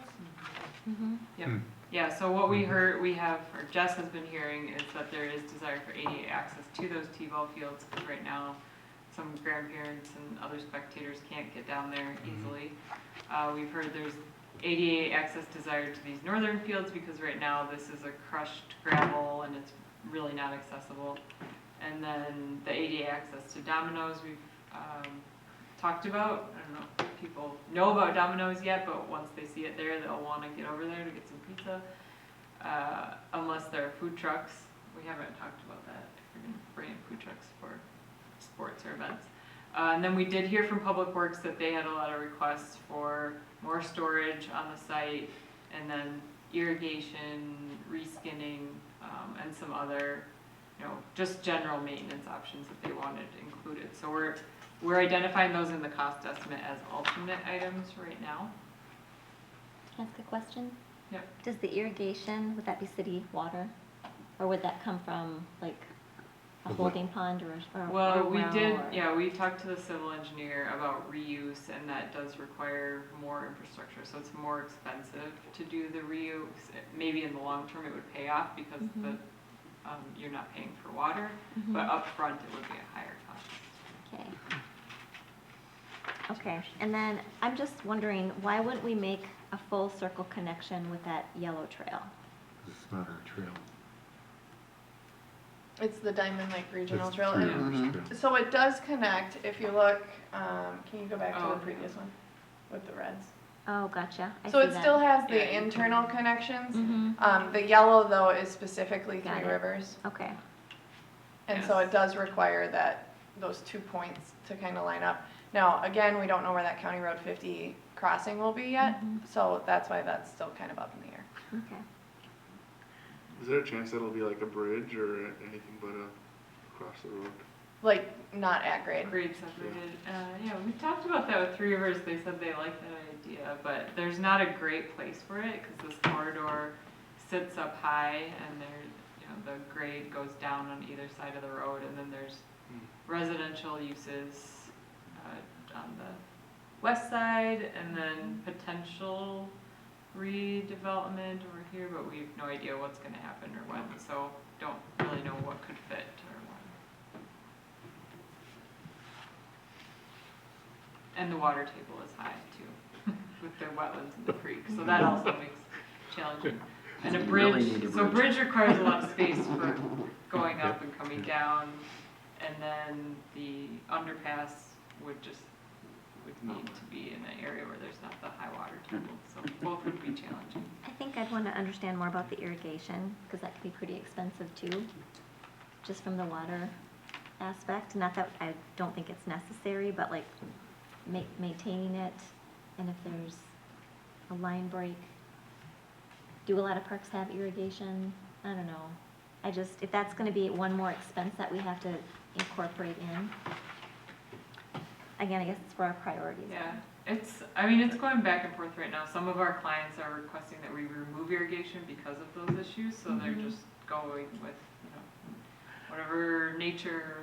Mm-hmm. Yep. Yeah, so what we heard, or Jess has been hearing, is that there is desire for ADA access to those T-ball fields, because right now, some grandparents and other spectators can't get down there easily. We've heard there's ADA access desired to these northern fields, because right now this is a crushed gravel and it's really not accessible. And then the ADA access to Dominoes we've talked about. I don't know if people know about Dominoes yet, but once they see it there, they'll want to get over there to get some pizza. Unless there are food trucks. We haven't talked about that, if we're going to bring in food trucks for sports or events. And then we did hear from Public Works that they had a lot of requests for more storage on the site, and then irrigation, reskinning, and some other, just general maintenance options that they wanted included. So we're identifying those in the cost estimate as alternate items right now. Can I ask a question? Yep. Does the irrigation, would that be city water? Or would that come from like a holding pond or Well, or we well, did, or- yeah, we talked to the civil engineer about reuse, and that does require more infrastructure, so it's more expensive to do the reuse. Maybe in the long term it would pay off because you're not paying for water, but up front it would be a higher cost. Okay. Okay, and then I'm just wondering, why wouldn't we make a full circle connection with that yellow trail? It's not our trail. It's the Diamond Lake Regional That's Trail. the And Three Rivers Trail. so it does connect, if you look, can you go back to Oh. the previous one with the reds? Oh, gotcha. I So see it that. still has Yeah, the you internal connections. Mhm. The yellow though is specifically Got Three it. Rivers. Okay, And so Yes. it does require those 2 points to kind of line up. Now, again, we don't know where that County Road 50 crossing will be yet, so that's why that's still kind of up in the air. okay. Is there a chance that'll be like a bridge or anything but across the road? Like, not at grade. Grade separated, yeah, we talked about that with Three Rivers, they said they liked that idea, but there's not a great place for it, because this corridor sits up high, and the grade goes down on either side of the road, and then there's residential uses on the west side, and then potential redevelopment over here, but we have no idea what's gonna happen or when, so don't really know what could fit or when. And the water table is high too, with the wetlands and the creek, so that also makes it challenging. And a You really bridge, need a so bridge. bridge requires a lot of space for going up and coming down, and then the underpass would need to be in an area where there's not the high water table, so both would be challenging. I think I'd want to understand more about the irrigation, because that could be pretty expensive too, just from the water aspect. Not that I don't think it's necessary, but like maintaining it, and if there's a line break. Do a lot of parks have irrigation? I don't know. If that's going to be one more expense that we have to incorporate in. Again, I guess it's for our priorities. Yeah, it's going back and forth right now. Some of our clients are requesting that we remove irrigation because of those issues, so they're just going with, whatever nature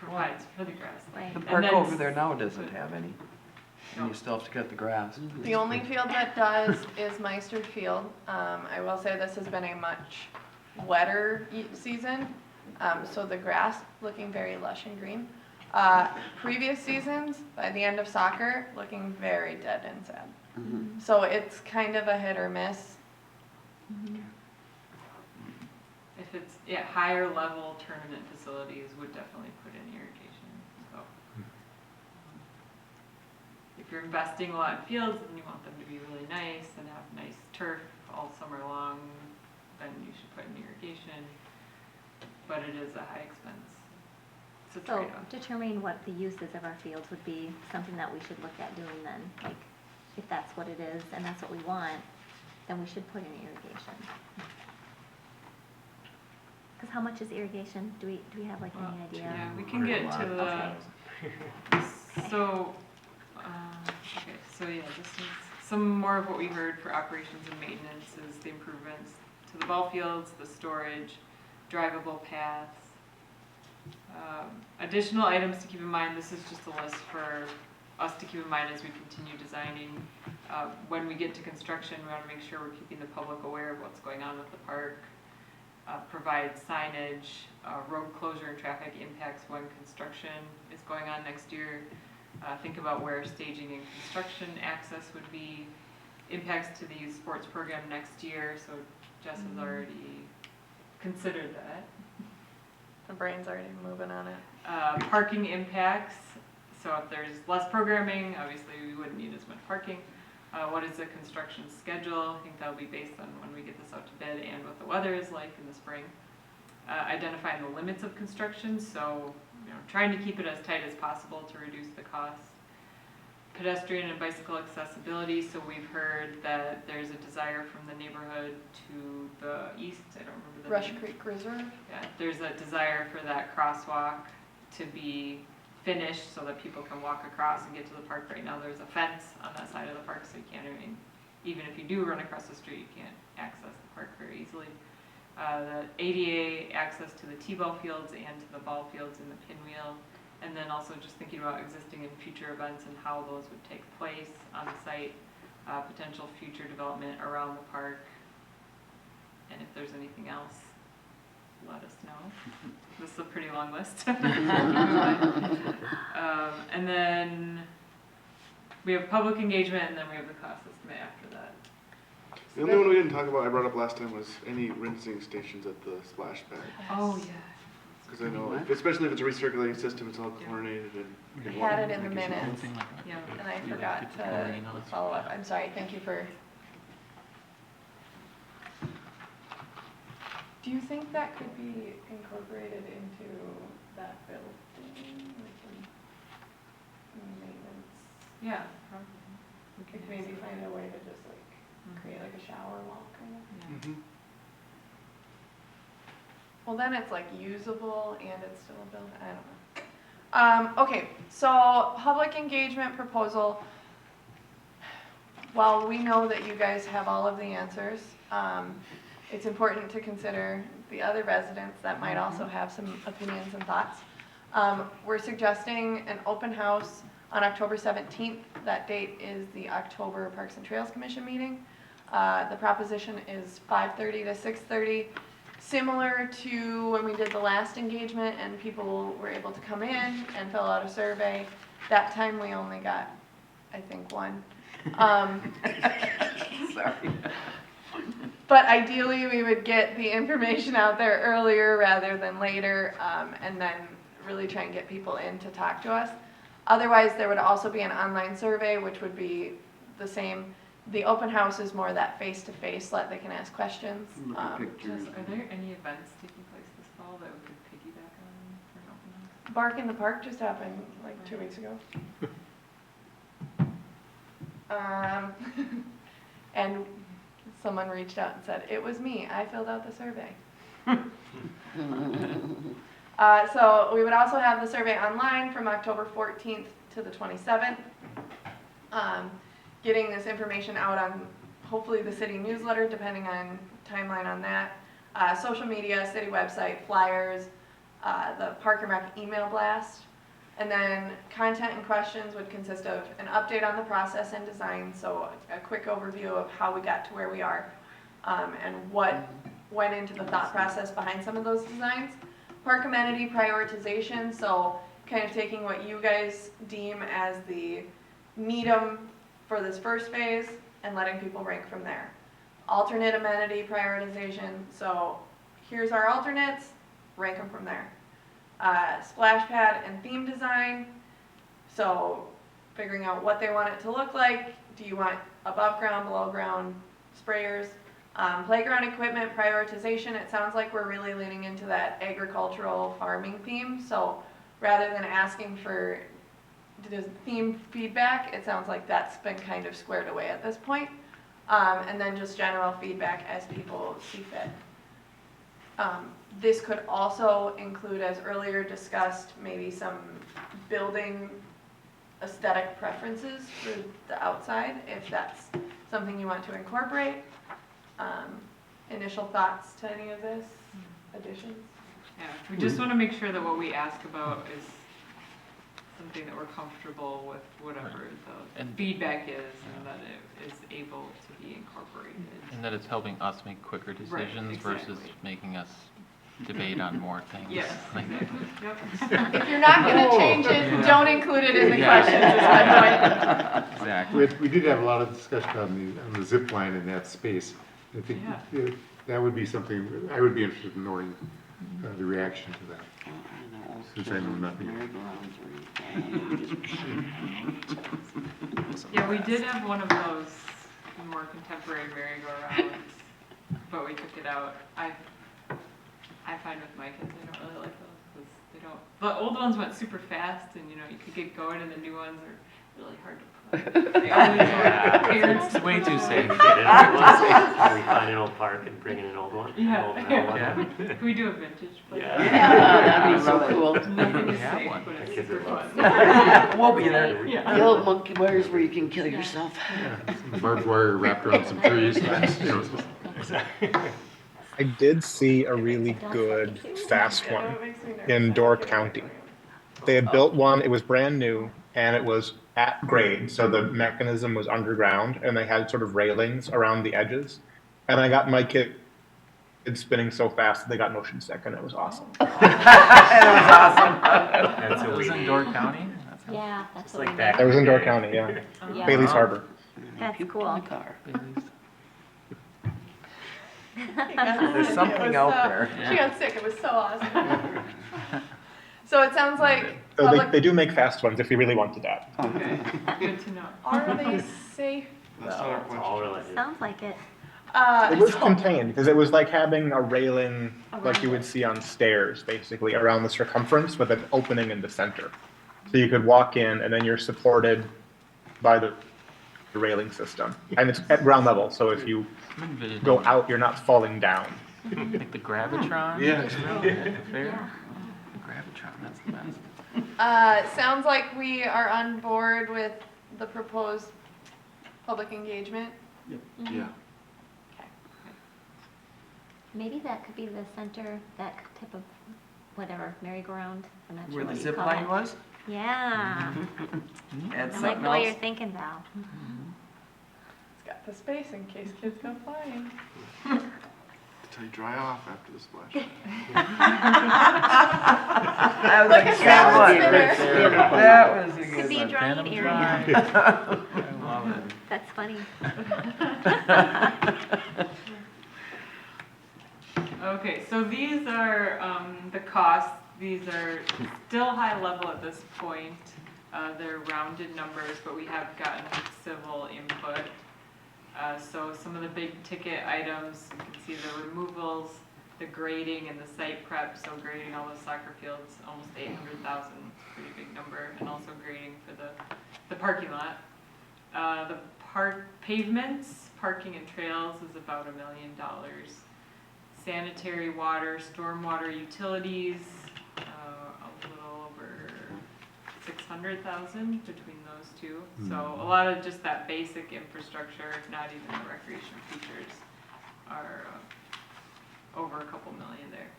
provides for the grass. Right. The And park then over there now doesn't have any. No. And you still have to cut the grass. The only field that does is Meister Field. I will say this has been a much wetter season, so the grass looking very lush and green. Previous seasons, by the end of soccer, looking very dead and sad. So it's kind of a hit or miss. If it's, yeah, higher level tournament facilities would definitely put in irrigation, so. If you're investing a lot in fields and you want them to be really nice and have nice turf all summer long, then you should put in irrigation, but it is a high expense. It's a So trade-off. determining what the uses of our fields would be something that we should look at doing then. Like, if that's what it is and that's what we want, then we should put in irrigation. Because how much is irrigation? Do we have like Well, any idea? Yeah, we can get to the, Okay. so, okay, so yeah, this is some more of what we heard for operations and maintenance is the improvements to the ball fields, the storage, drivable paths. Additional items to keep in mind, this is just a list for us to keep in mind as we continue designing. When we get to construction, we want to make sure we're keeping the public aware of what's going on with the park. Provide signage, road closure and traffic impacts when construction is going on next year. Think about where staging and construction access would be. Impacts to the youth sports program next year, so Jess has already considered that. The brain's already moving on it. Parking impacts, so if there's less programming, obviously we wouldn't need as much parking. What is the construction schedule? I think that'll be based on when we get this out to bid and what the weather is like in the spring. Identifying the limits of construction, so trying to keep it as tight as possible to reduce the cost. Pedestrian and bicycle accessibility, so we've heard that there's a desire from the neighborhood to the east, I don't remember the Rush name. Creek Reserve. Yeah, there's a desire for that crosswalk to be finished so that people can walk across and get to the park. Right now, there's a fence on that side of the park, so you can't even if you do run across the street, you can't access the park very easily. The ADA access to the T-ball fields and to the ball fields in the pinwheel. And then also just thinking about existing and future events and how those would take place on the site, potential future development around the park. And if there's anything else, let us know. This is a pretty long list. And then we have public engagement, and then we have the cost estimate after that. The only one we didn't talk about, I brought up last time, was any rinsing stations at the splash pad. Oh, yeah. Because I know, especially if it's a recirculating system, it's all chlorinated and. I had it in the minutes, Something like that. Yeah. and I forgot to follow up. I'm sorry, thank you for. Do you think that could be incorporated into that building, like in maintenance? Yeah, probably. We could maybe find a way to just like create like a shower wall kind of. Yeah. Mhm. Well, then it's like usable and it's still a building, I don't know. Okay, so public engagement proposal. While we know that you guys have all of the answers, it's important to consider the other residents that might also have some opinions and thoughts. We're suggesting an open house on October 17th. That date is the October Parks and Trails Commission meeting. The proposition is 5:30 to 6:30. Similar to when we did the last engagement and people were able to come in and fill out a survey. That time we only got, I think, one. Sorry. But ideally, we would get the information out there earlier rather than later, and then really try and get people in to talk to us. Otherwise, there would also be an online survey, which would be the same. The open house is more that face-to-face, that they can ask questions. Look at pictures. Jess, are there any events taking place this fall that we could piggyback on for an open house? Bark in the Park just happened like 2 weeks ago. And someone reached out and said, "It was me, I filled out the survey." So we would also have the survey online from October 14th to the 27th. Getting this information out on hopefully the city newsletter, depending on timeline on that. Social media, city website, flyers, the Park and Rec email blast. And then content and questions would consist of an update on the process and design, so a quick overview of how we got to where we are, and what went into the thought process behind some of those designs. Park amenity prioritization, so kind of taking what you guys deem as the medium for this first phase and letting people rank from there. Alternate amenity prioritization, so here's our alternates, rank them from there. Splash pad and theme design, so figuring out what they want it to look like. Do you want above ground, below ground sprayers? Playground equipment prioritization, it sounds like we're really leaning into that agricultural farming theme, so rather than asking for theme feedback, it sounds like that's been kind of squared away at this point. And then just general feedback as people see fit. This could also include, as earlier discussed, maybe some building aesthetic preferences for the outside, if that's something you want to incorporate. Initial thoughts to any of this, additions? Yeah, we just want to make sure that what we ask about is something that we're comfortable with, whatever the And- feedback is, and that it is able to be incorporated. And that it's helping us make quicker decisions versus exactly. making us debate on more things. Yes, Like- exactly, yep. If you're not gonna change it, don't include it in the Yeah. questions, is my point. Exactly. We did have a lot of discussion on the zip line in that space. I think that would be something, I would be interested in knowing the reaction to that. Since I know nothing. Yeah, we did have one of those more contemporary merry-go-rounds, but we took it out. I find with my kids, I don't really like those, because they don't, the old ones went super fast, and you could get going, and the new ones are really hard to put. They always Yeah. are. Parents It's way too safe. Get in an old one, we find an old park and bring in an old one. Yeah. Old one. Yeah. Can we do a vintage place? Yeah. That'd be so cool. Nothing is Yeah, safe, one. but it's Kids super are fun. We'll be there. Yeah. The old monkey bars where you can kill yourself. Some barbed wire wrapped around some trees. I did see a really good fast Yeah, one it makes me nervous. in Door County. They had built one, it was brand new, and it was at grade, so the mechanism was underground, and they had sort of railings around the edges. And I got my kid spinning so fast that they got motion sick, and it was awesome. That's It what was we in need. Door County? That's Yeah, that's It's what like we that. need. It was in Door County, yeah. Yeah. Bailey's Harbor. That's Puke in cool. the car. Bailey's. There's something out there. She got sick, it was so awesome. So it sounds like So public, they do make fast ones if you really wanted that. Okay, good to know. are they safe That's not our though? It's all question. related. Sounds like it. It was So- contained because it was like having a railing like you Around would see on stairs, basically around the circumference with an opening in the center. So you could walk in and then you're supported by the railing system. And it's at ground level, so if you I'm envisioning go out, you're not falling down. like the Gravitron. Yeah. at the fair. Yeah. The Gravitron, that's the best. Sounds like we are on board with the proposed public engagement. Yeah. Maybe that could be the center, that type of, whatever, merry-go-round. I'm not sure Where what the you zip call line that. was? Yeah. That's I like something what you're else. thinking, Val. It's got the space in case kids go flying. Until you dry off after the splash. That was Look a at good that one. one spinner. That was a Could good be a one. drying Phantom area. Drive. I love it. That's funny. Okay, so these are the costs. These are still high level at this point. They're rounded numbers, but we have gotten civil input. So some of the big ticket items, you can see the removals, the grading and the site prep. So grading all the soccer fields, almost 800,000, pretty big number, and also grading for the parking lot. The pavements, parking and trails is about $1 million. Sanitary water, stormwater utilities, a little over 600,000 between those two. So a lot of just that basic infrastructure, not even the recreation features, are over a couple million there.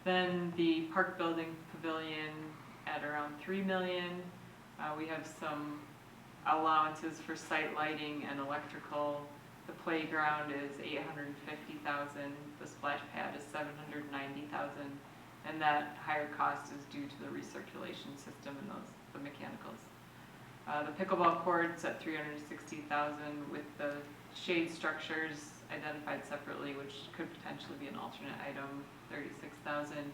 Then the park building pavilion at around 3 million. We have some allowances for site lighting and electrical. The playground is 850,000, the splash pad is 790,000, and that higher cost is due to the recirculation system and the mechanicals. The pickleball courts at 360,000 with the shade structures identified separately, which could potentially be an alternate item, 36,000.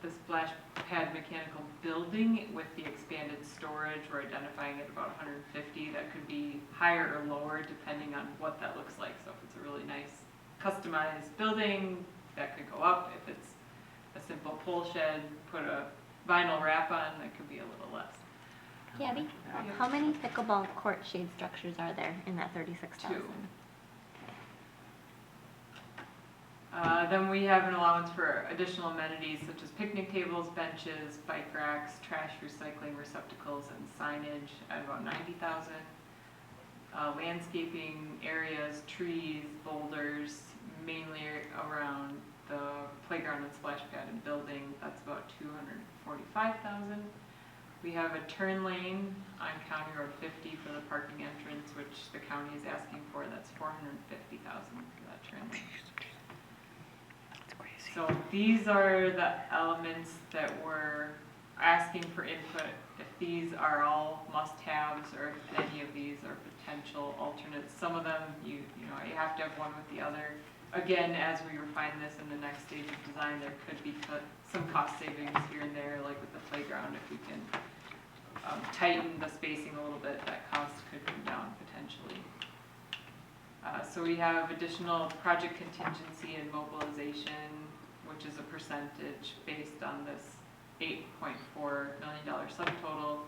The splash pad mechanical building with the expanded storage, we're identifying at about 150. That could be higher or lower depending on what that looks like. So if it's a really nice customized building, that could go up. If it's a simple pole shed, put a vinyl wrap on, that could be a little less. Gabby, how many pickleball court shade structures are there in that 36,000? Two. Then we have an allowance for additional amenities such as picnic tables, benches, bike racks, trash recycling receptacles, and signage at about 90,000. Landscaping areas, trees, boulders, mainly around the playground and splash pad and building, that's about 245,000. We have a turn lane on County Road 50 for the parking entrance, which the county is asking for. That's 450,000 for that turn lane. So these are the elements that we're asking for input. If these are all must-haves, or if any of these are potential alternates. Some of them, you have to have one with the other. Again, as we refine this in the next stage of design, there could be some cost savings here and there, like with the playground. If we can tighten the spacing a little bit, that cost could come down potentially. So we have additional project contingency and mobilization, which is a percentage based on this $8.4 million subtotal.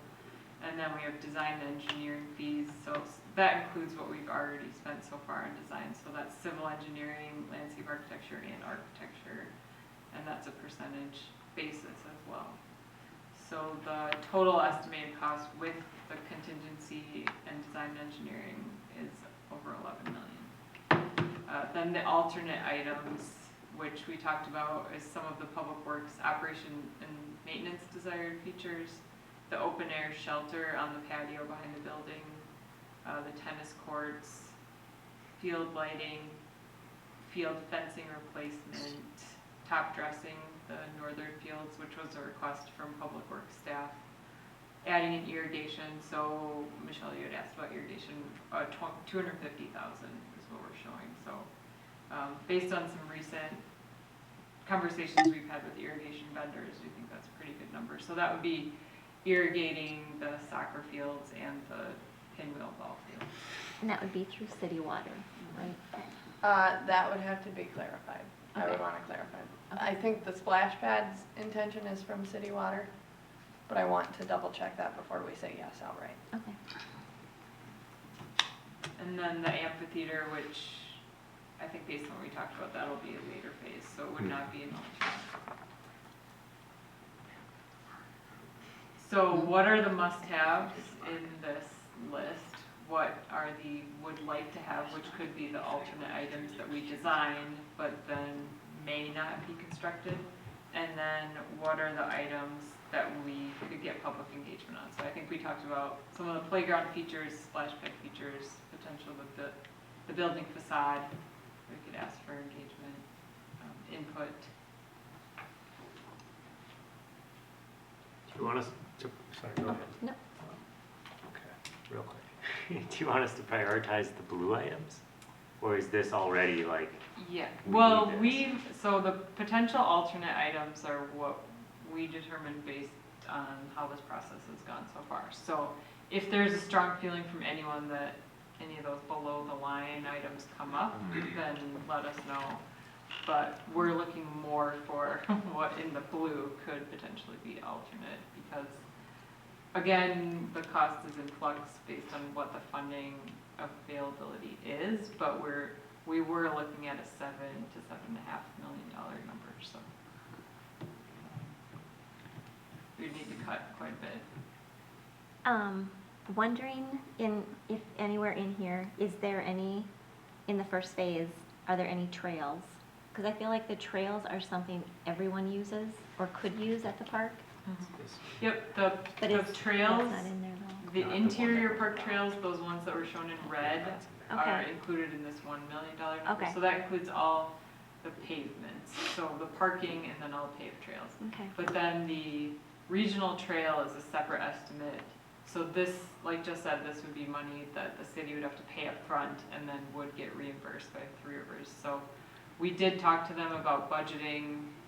And then we have design and engineering fees. So that includes what we've already spent so far in design. So that's civil engineering, landscape architecture, and architecture. And that's a percentage basis as well. So the total estimated cost with the contingency and design and engineering is over 11 million. Then the alternate items, which we talked about, is some of the public works operation and maintenance desired features, the open air shelter on the patio behind the building, the tennis courts, field lighting, field fencing replacement, top dressing the northern fields, which was a request from public works staff, adding in irrigation. So Michelle, you had asked about irrigation, 250,000 is what we're showing. So based on some recent conversations we've had with irrigation vendors, we think that's a pretty good number. So that would be irrigating the soccer fields and the pinwheel ball fields. And that would be through city water, right? That would have to be clarified. I would want to clarify. I think the splash pad's intention is from city water, but I want to double check that before we say yes outright. Okay. And then the amphitheater, which I think based on what we talked about, that'll be a later phase, so it would not be an alternate. So what are the must-haves in this list? What are the would like to have, which could be the alternate items that we design, but then may not be constructed? And then what are the items that we could get public engagement on? So I think we talked about some of the playground features, splash pad features, potential with the building facade. We could ask for engagement, input. Do you want us to, sorry, go ahead. No. Okay, real quick. Do you want us to prioritize the blue items? Or is this already like, Yeah, we well, need so the potential alternate items are what we determined based on how this process has gone so far. So if there's a strong feeling from anyone that any of those below the line items come up, then let us know. But we're looking more for what in the blue could potentially be alternate, because again, the cost is in flux based on what the funding availability is, but we were looking at a $7 to $7.5 million number, so we need to cut quite a bit. Wondering if anywhere in here, is there any, in the first phase, are there any trails Because I feel like the trails are something everyone uses or could use at the park. Yep, But the it's, trails, that's not in there though. the interior park trails, those ones that were shown in red are Okay. included in this $1 million number. Okay. So that includes all the pavements, so the parking and then all paved trails. Okay. But then the regional trail is a separate estimate. So this, like just said, this would be money that the city would have to pay up front and then would get reimbursed by Three Rivers. So we did talk to them about budgeting for